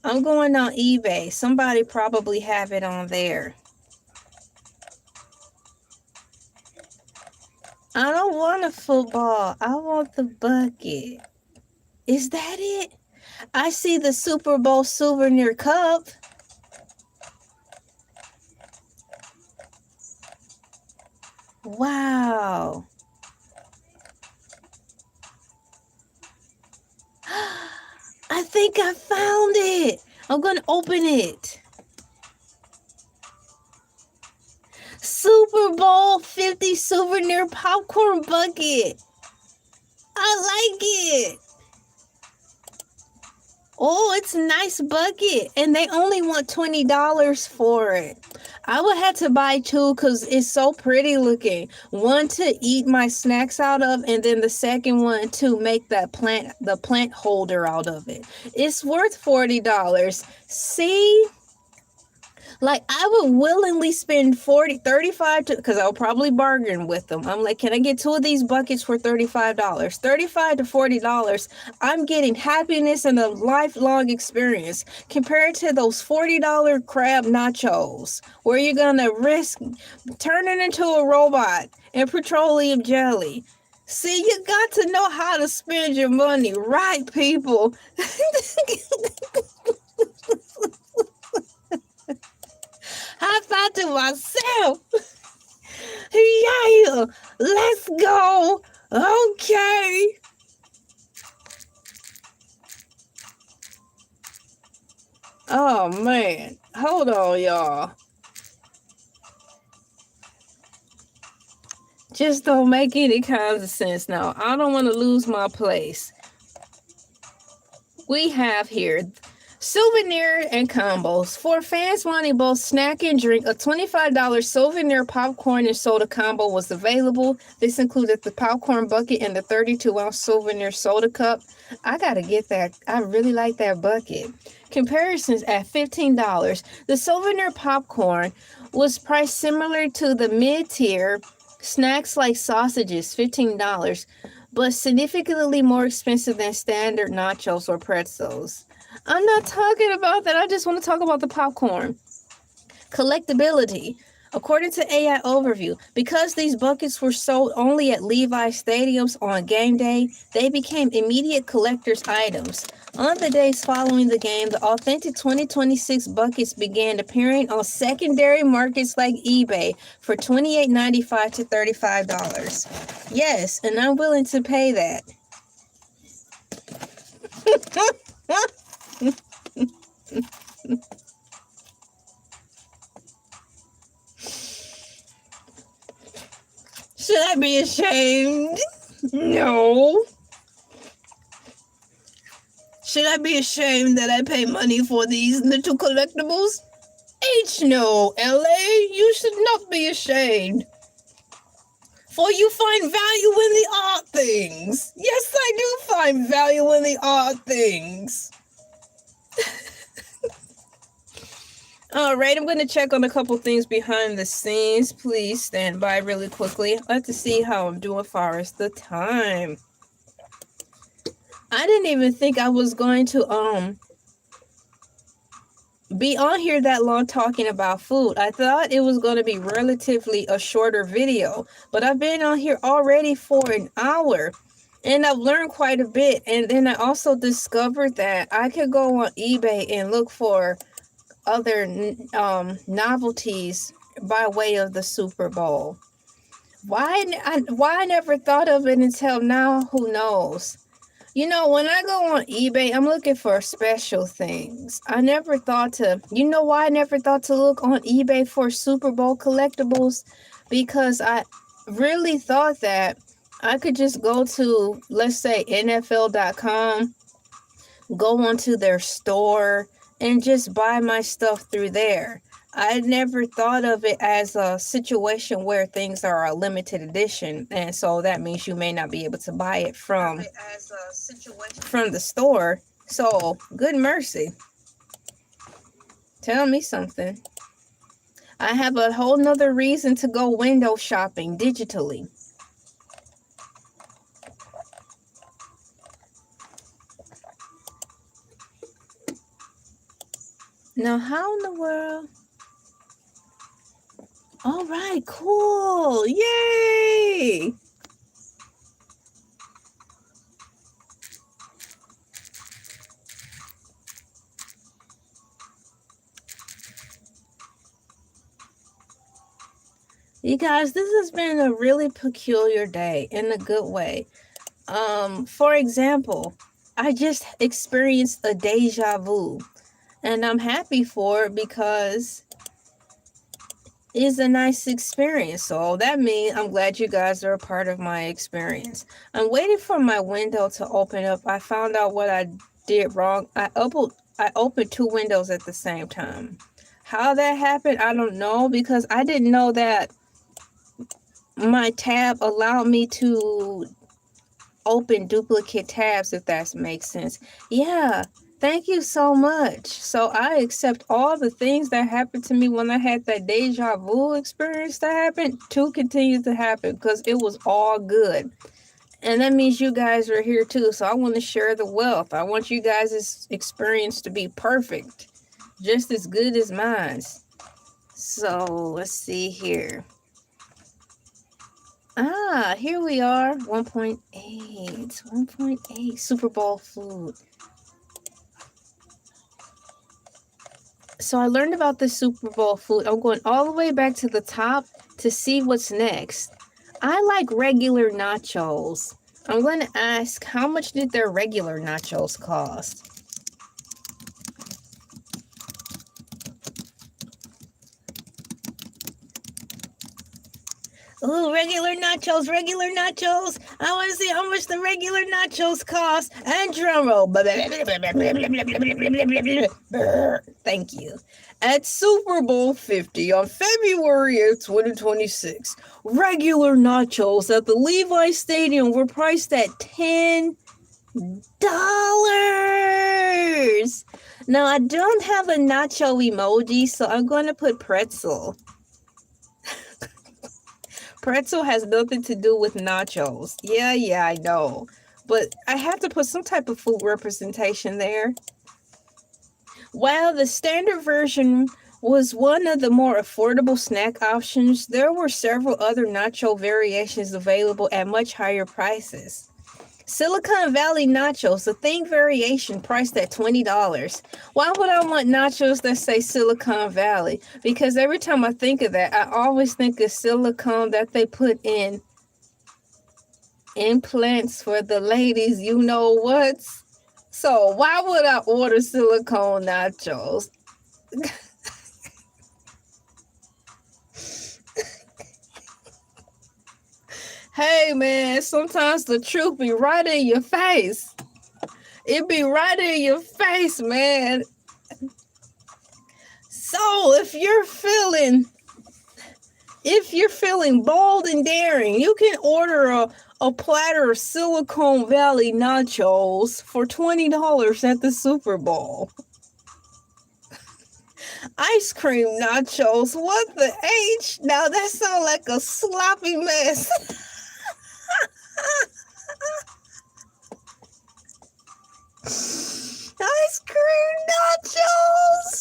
Speaker 1: I'm going on eBay. Somebody probably have it on there. I don't want a football. I want the bucket. Is that it? I see the Super Bowl souvenir cup. Wow. I think I found it. I'm going to open it. Super Bowl 50 souvenir popcorn bucket. I like it. Oh, it's a nice bucket. And they only want $20 for it. I would have to buy two because it's so pretty looking. One to eat my snacks out of, and then the second one to make the plant holder out of it. It's worth $40. See? Like, I would willingly spend $35 because I'll probably bargain with them. I'm like, can I get two of these buckets for $35? $35 to $40. I'm getting happiness and a lifelong experience compared to those $40 crab nachos where you're going to risk turning into a robot and petroleum jelly. See, you got to know how to spend your money right, people. High five to myself. Yeah, let's go. Okay. Oh, man. Hold on, y'all. just don't make any kinds of sense. Now, I don't want to lose my place. We have here souvenir and combos. For fans wanting both snack and drink, a $25 souvenir popcorn and soda combo was available. This included the popcorn bucket and the 32-ounce souvenir soda cup. I gotta get that. I really like that bucket. Comparisons at $15. The souvenir popcorn was priced similar to the mid-tier snacks like sausages, $15, but significantly more expensive than standard nachos or pretzels. I'm not talking about that. I just want to talk about the popcorn. Collectability. According to AI Overview, because these buckets were sold only at Levi's stadiums on game day, they became immediate collector's items. On the days following the game, the authentic 2026 buckets began appearing on secondary markets like eBay for $28.95 to $35. Yes, and I'm willing to pay that. Should I be ashamed? No. Should I be ashamed that I pay money for these little collectibles? No, LA, you should not be ashamed. For you find value in the odd things. Yes, I do find value in the odd things. All right, I'm going to check on a couple things behind the scenes. Please stand by really quickly. I have to see how I'm doing as far as the time. I didn't even think I was going to be on here that long talking about food. I thought it was going to be relatively a shorter video, but I've been on here already for an hour. And I've learned quite a bit. And then I also discovered that I could go on eBay and look for other novelties by way of the Super Bowl. Why I never thought of it until now, who knows? You know, when I go on eBay, I'm looking for special things. I never thought to, you know why I never thought to look on eBay for Super Bowl collectibles? Because I really thought that I could just go to, let's say, NFL.com, go onto their store, and just buy my stuff through there. I never thought of it as a situation where things are a limited edition, and so that means you may not be able to buy it from the store. So, good mercy. Tell me something. I have a whole nother reason to go window shopping digitally. Now, how in the world? All right, cool. Yay! You guys, this has been a really peculiar day in a good way. For example, I just experienced a deja vu. And I'm happy for it because it's a nice experience. So that means I'm glad you guys are a part of my experience. I'm waiting for my window to open up. I found out what I did wrong. I opened two windows at the same time. How that happened, I don't know, because I didn't know that my tab allowed me to open duplicate tabs, if that makes sense. Yeah. Thank you so much. So I accept all the things that happened to me when I had that deja vu experience that happened to continue to happen because it was all good. And that means you guys are here too. So I want to share the wealth. I want you guys' experience to be perfect, just as good as mine. So let's see here. Here we are. 1.8. 1.8 Super Bowl food. So I learned about the Super Bowl food. I'm going all the way back to the top to see what's next. I like regular nachos. I'm going to ask, how much did their regular nachos cost? Ooh, regular nachos. I want to see how much the regular nachos cost. And drum roll. Thank you. At Super Bowl 50 on February 8th, 2026, regular nachos at the Levi Stadium were priced at $10. Now, I don't have a nacho emoji, so I'm going to put pretzel. Pretzel has nothing to do with nachos. Yeah, I know. But I have to put some type of food representation there. While the standard version was one of the more affordable snack options, there were several other nacho variations available at much higher prices. Silicon Valley nachos, a thing variation priced at $20. Why would I want nachos that say Silicon Valley? Because every time I think of that, I always think of silicone that they put in implants for the ladies, you know what? So why would I order silicone nachos? Hey man, sometimes the truth be right in your face. It be right in your face, man. So if you're feeling bold and daring, you can order a platter of Silicon Valley nachos for $20 at the Super Bowl. Ice cream nachos, what the H? Now that sounds like a sloppy mess. Ice cream nachos.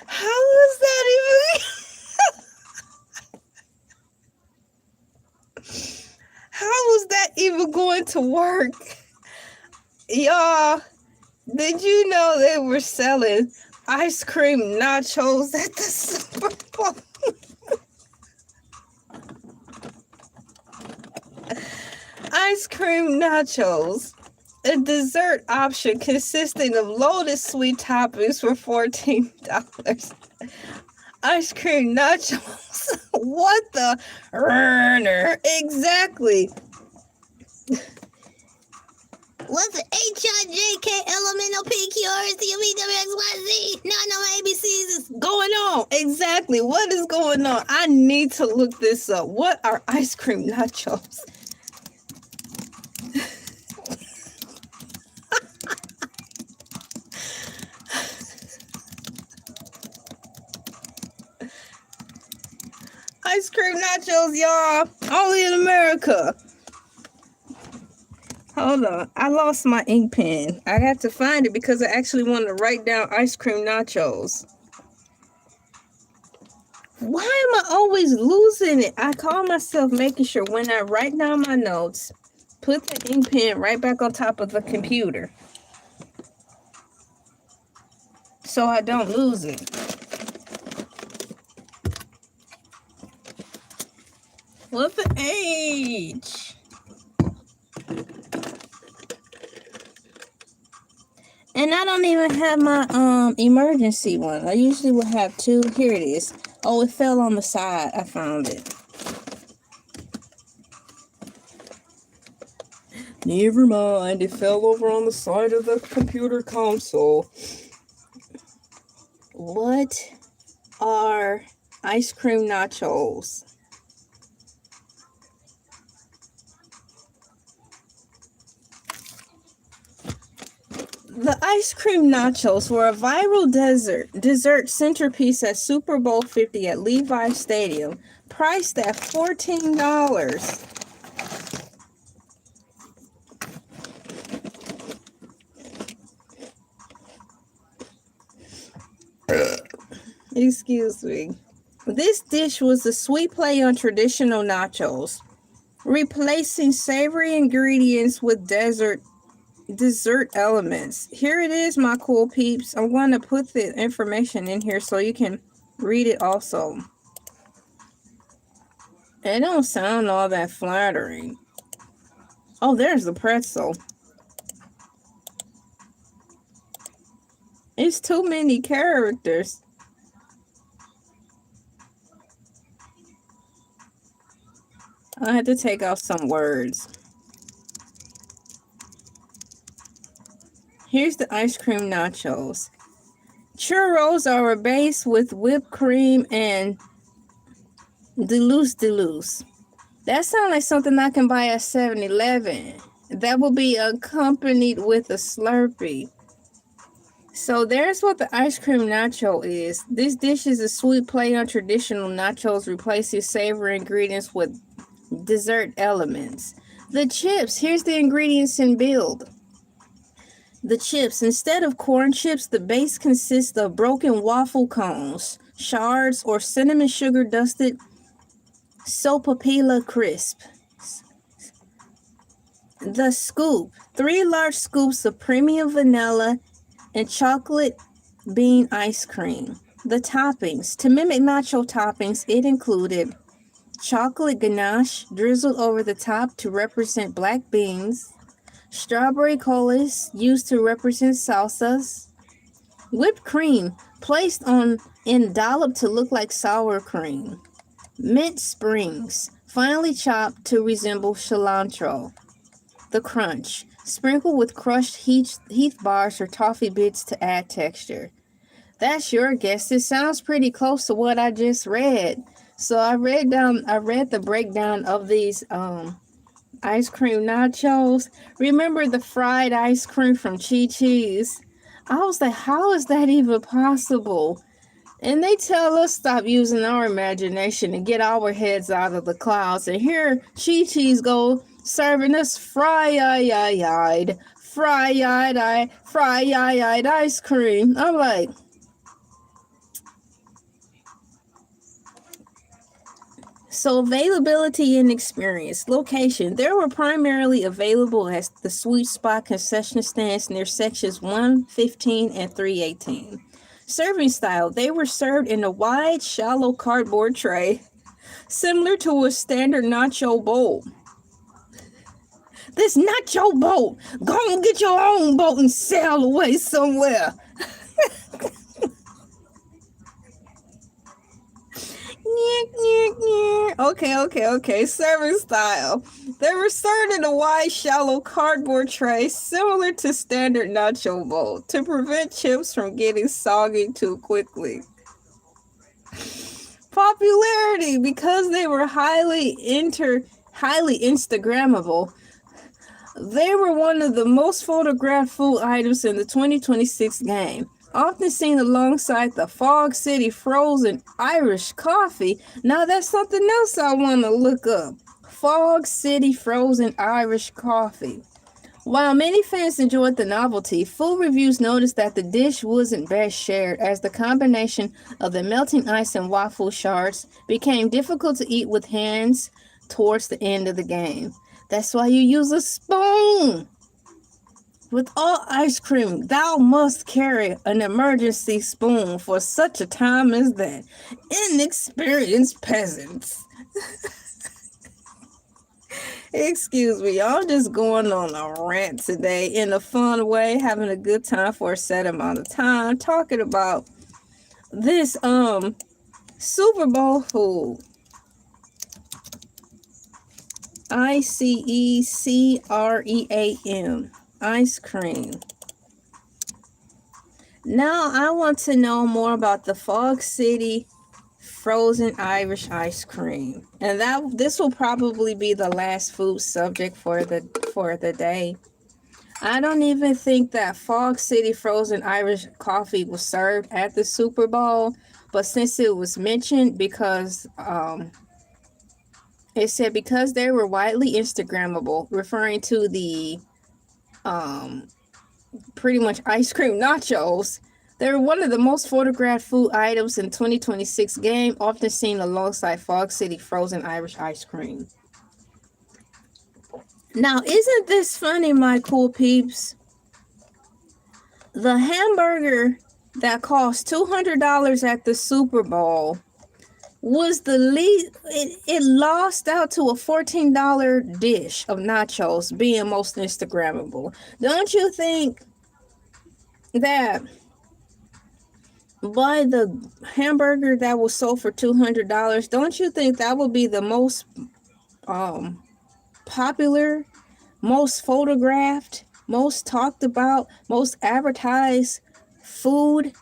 Speaker 1: How is that even? How was that even going to work? Y'all, did you know they were selling ice cream nachos at the Super Bowl? Ice cream nachos, a dessert option consisting of loaded sweet toppings for $14. Ice cream nachos. What the earner? Exactly.
Speaker 2: What's the HIJKLMNOPQRSTUVWXYZ? No, ABCs is
Speaker 1: Going on. Exactly. What is going on? I need to look this up. What are ice cream nachos? Ice cream nachos, y'all. Only in America. Hold on. I lost my ink pen. I got to find it because I actually wanted to write down ice cream nachos. Why am I always losing it? I call myself making sure when I write down my notes, put the ink pen right back on top of the computer so I don't lose it. What the H? And I don't even have my emergency one. I usually will have two. Here it is. Oh, it fell on the side. I found it. Never mind. It fell over on the side of the computer console. What are ice cream nachos? The ice cream nachos were a viral dessert centerpiece at Super Bowl 50 at Levi Stadium, priced at $14. Excuse me. This dish was a sweet play on traditional nachos, replacing savory ingredients with dessert elements. Here it is, my cool peeps. I'm going to put the information in here so you can read it also. It don't sound all that flattering. Oh, there's the pretzel. It's too many characters. I had to take out some words. Here's the ice cream nachos. Churros are a base with whipped cream and Deluxe. That sounds like something I can buy at 7-Eleven. That will be accompanied with a Slurpee. So there's what the ice cream nacho is. This dish is a sweet play on traditional nachos, replacing savory ingredients with dessert elements. The chips, here's the ingredients and build. The chips, instead of corn chips, the base consists of broken waffle cones, shards, or cinnamon sugar dusted sopapilla crisp. The scoop, 3 large scoops of premium vanilla and chocolate bean ice cream. The toppings, to mimic nacho toppings, it included chocolate ganache drizzled over the top to represent black beans, strawberry colas used to represent salsas, whipped cream placed on in dollop to look like sour cream, mint springs finely chopped to resemble cilantro. The crunch, sprinkled with crushed Heath bars or toffee bits to add texture. That's your guess. It sounds pretty close to what I just read. So I read the breakdown of these ice cream nachos. Remember the fried ice cream from Chi-Chi's? I was like, how is that even possible? And they tell us stop using our imagination and get our heads out of the clouds. And here Chi-Chi's go serving us fry-eyed ice cream. I'm like, so availability and experience. Location. They were primarily available at the Sweet Spot concession stands near sections 115 and 318. Serving style. They were served in a wide, shallow cardboard tray, similar to a standard nacho bowl. This nacho boat, go and get your own boat and sail away somewhere. Okay. Serving style. They were served in a wide, shallow cardboard tray similar to standard nacho bowl to prevent chips from getting soggy too quickly. Popularity, because they were highly Instagrammable. They were one of the most photographed food items in the 2026 game. Often seen alongside the Fog City frozen Irish coffee. Now that's something else I want to look up. Fog City frozen Irish coffee. While many fans enjoyed the novelty, food reviews noticed that the dish wasn't best shared as the combination of the melting ice and waffle shards became difficult to eat with hands towards the end of the game. That's why you use a spoon. With all ice cream, thou must carry an emergency spoon for such a time as that. Inexperienced peasants. Excuse me, I'm just going on a rant today in a fun way, having a good time for a set amount of time, talking about this Super Bowl food. ICECREAM. Ice cream. Now I want to know more about the Fog City frozen Irish ice cream, and this will probably be the last food subject for the day. I don't even think that Fog City frozen Irish coffee was served at the Super Bowl, but since it was mentioned, because it said because they were widely Instagrammable, referring to the pretty much ice cream nachos. They're one of the most photographed food items in 2026 game, often seen alongside Fog City frozen Irish ice cream. Now, isn't this funny, my cool peeps? The hamburger that cost $200 at the Super Bowl was the least, it lost out to a $14 dish of nachos being most Instagrammable. Don't you think that buy the hamburger that was sold for $200, don't you think that would be the most popular, most photographed, most talked about, most advertised food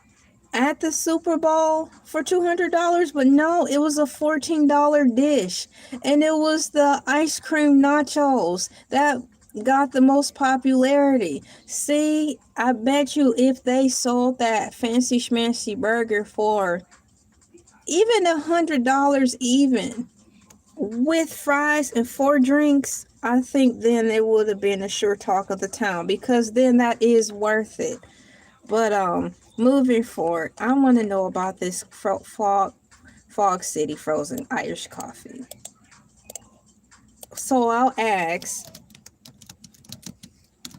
Speaker 1: at the Super Bowl for $200? But no, it was a $14 dish, and it was the ice cream nachos that got the most popularity. See, I bet you if they sold that fancy schmancy burger for even $100 even, with fries and 4 drinks, I think then it would have been a sure talk of the town, because then that is worth it. But moving forward, I want to know about this Fog City frozen Irish coffee. So I'll ask,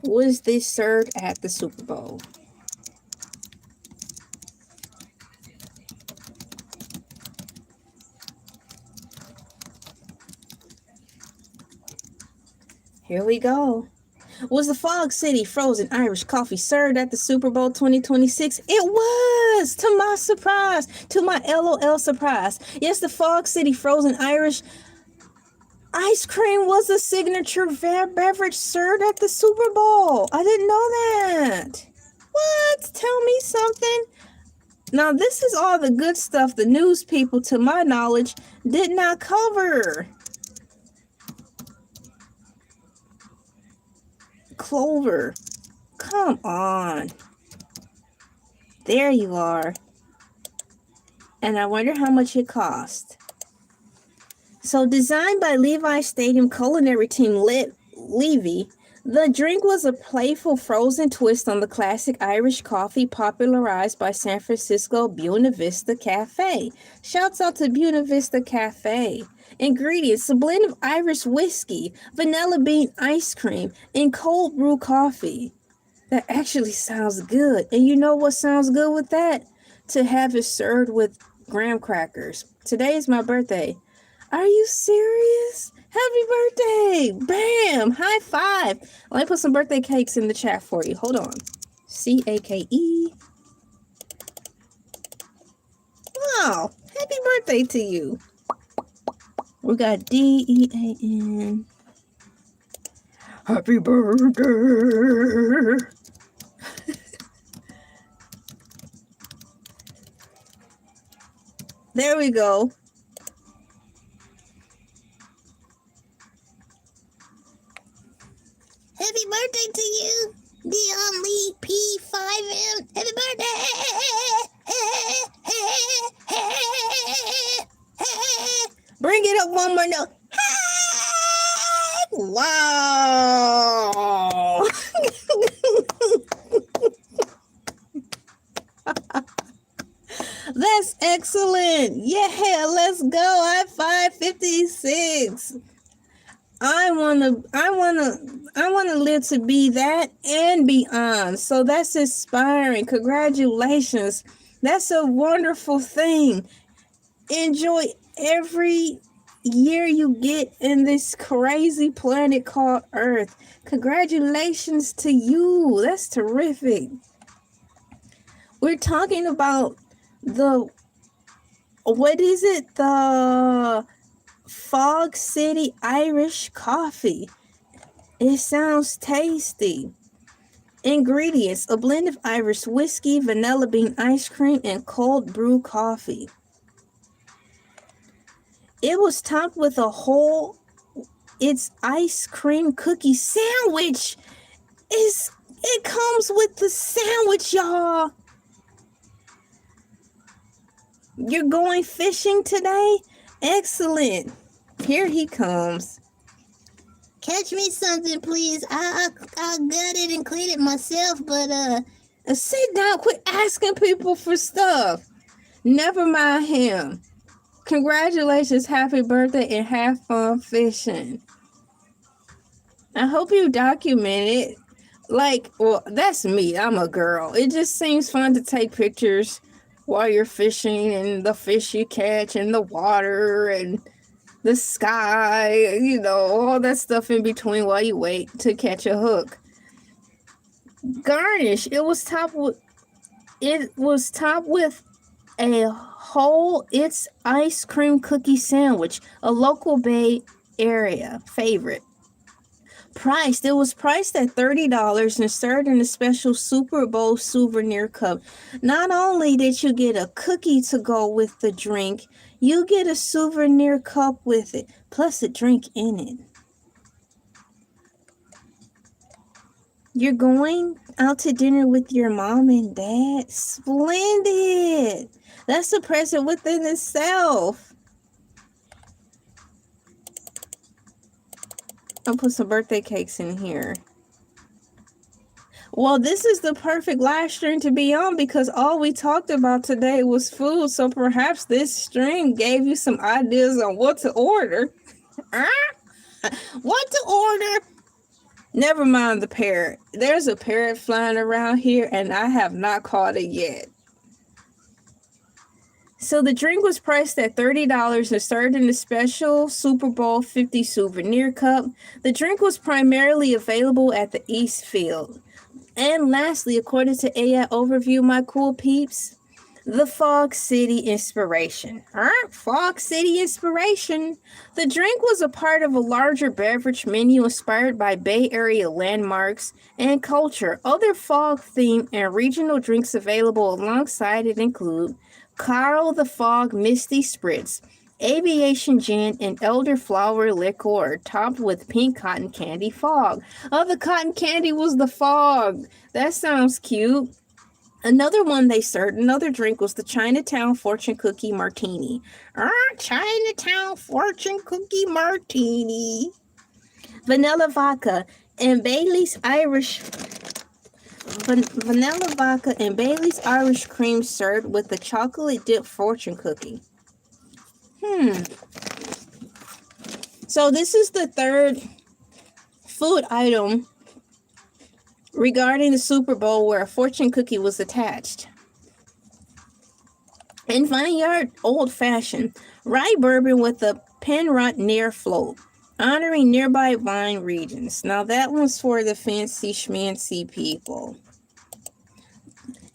Speaker 1: was this served at the Super Bowl? Here we go. Was the Fog City frozen Irish coffee served at the Super Bowl 2026? It was, to my surprise, to my LOL surprise. Yes, the Fog City frozen Irish ice cream was a signature beverage served at the Super Bowl. I didn't know that. What? Tell me something. Now, this is all the good stuff the news people, to my knowledge, did not cover. Clover, come on. There you are. And I wonder how much it cost. So, designed by Levi Stadium culinary team Levy, the drink was a playful frozen twist on the classic Irish coffee popularized by San Francisco Buena Vista Cafe. Shouts out to Buena Vista Cafe. Ingredients: a blend of Irish whiskey, vanilla bean ice cream, and cold brew coffee. That actually sounds good. And you know what sounds good with that? To have it served with graham crackers. Today is my birthday. Are you serious? Happy birthday! Bam! High five! Let me put some birthday cakes in the chat for you. Hold on. CAKE. Wow! Happy birthday to you. We got DEAN. Happy birthday! There we go.
Speaker 2: Happy birthday to you, Dion Lee P5M. Happy birthday!
Speaker 1: Bring it up one more note. Wow. That's excellent. Yeah, let's go. High five 56. I wanna live to be that and beyond. So that's inspiring. Congratulations. That's a wonderful thing. Enjoy every year you get in this crazy planet called Earth. Congratulations to you. That's terrific. We're talking about the Fog City Irish coffee. It sounds tasty. Ingredients: a blend of Irish whiskey, vanilla bean ice cream, and cold brew coffee. It was topped with it's ice cream cookie sandwich. It comes with the sandwich, y'all. You're going fishing today? Excellent. Here he comes.
Speaker 2: Catch me something, please. I'll gut it and clean it myself, but
Speaker 1: sit down. Quit asking people for stuff. Never mind him. Congratulations, happy birthday, and have fun fishing. I hope you document it. That's me. I'm a girl. It just seems fun to take pictures while you're fishing, and the fish you catch, and the water, and the sky, all that stuff in between while you wait to catch a hook. Garnish. It was topped with a whole It's ice cream cookie sandwich, a local Bay Area favorite. It was priced at $30 and served in a special Super Bowl souvenir cup. Not only did you get a cookie to go with the drink, you get a souvenir cup with it, plus a drink in it. You're going out to dinner with your mom and dad? Splendid! That's a present within itself. I'll put some birthday cakes in here. Well, this is the perfect live stream to be on because all we talked about today was food. So perhaps this stream gave you some ideas on what to order. What to order? Never mind the parrot. There's a parrot flying around here and I have not caught it yet. So the drink was priced at $30 and served in a special Super Bowl 50 souvenir cup. The drink was primarily available at the East Field. And lastly, according to AI Overview, my cool peeps, the Fog City Inspiration. Fog City Inspiration. The drink was a part of a larger beverage menu inspired by Bay Area landmarks and culture. Other fog-themed and regional drinks available alongside it include Carl the Fog Misty Spritz, Aviation Gin, and Elderflower Liqueur, topped with pink cotton candy fog. Oh, the cotton candy was the fog. That sounds cute. Another drink was the Chinatown Fortune Cookie Martini. Chinatown Fortune Cookie Martini. Vanilla vodka and Bailey's Irish cream served with the chocolate dipped fortune cookie. So this is the third food item regarding the Super Bowl where a fortune cookie was attached. In Vineyard Old Fashioned, rye bourbon with a Penrod Near float, honoring nearby wine regions. Now that one's for the fancy schmancy people.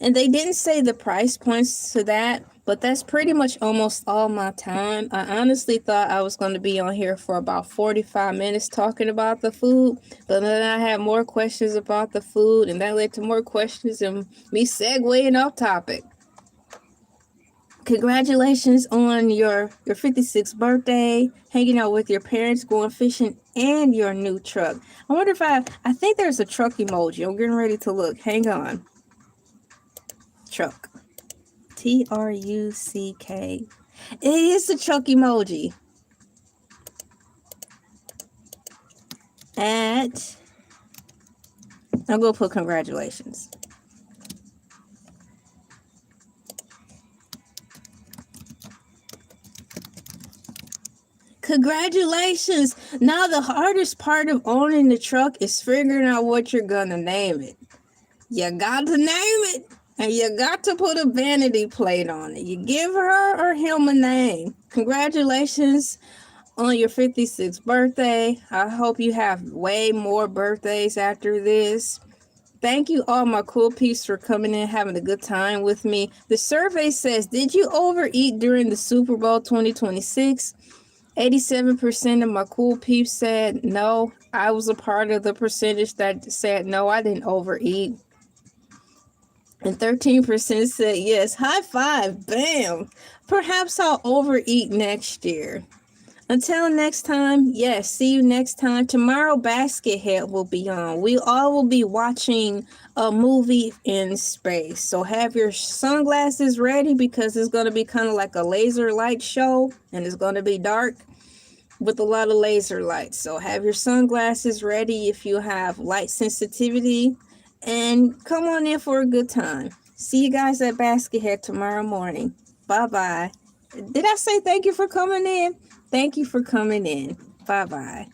Speaker 1: And they didn't say the price points to that, but that's pretty much almost all my time. I honestly thought I was going to be on here for about 45 minutes talking about the food, but then I had more questions about the food, and that led to more questions and me segueing off topic. Congratulations on your 56th birthday, hanging out with your parents, going fishing, and your new truck. I wonder if I think there's a truck emoji. I'm getting ready to look. Hang on. Truck. Truck. It is the truck emoji. I'm going to put congratulations. Congratulations. Now the hardest part of owning the truck is figuring out what you're going to name it. You got to name it. And you got to put a vanity plate on it. You give her or him a name. Congratulations on your 56th birthday. I hope you have way more birthdays after this. Thank you all my cool peeps for coming in, having a good time with me. The survey says, did you overeat during the Super Bowl 2026? 87% of my cool peeps said no. I was a part of the percentage that said no, I didn't overeat. And 13% said yes. High five. Bam. Perhaps I'll overeat next year. Until next time, yes, see you next time. Tomorrow, Baskethead will be on. We all will be watching a movie in space. So have your sunglasses ready because it's going to be kind of like a laser light show. And it's going to be dark with a lot of laser lights. So have your sunglasses ready if you have light sensitivity. And come on in for a good time. See you guys at Baskethead tomorrow morning. Bye-bye. Did I say thank you for coming in? Thank you for coming in. Bye-bye.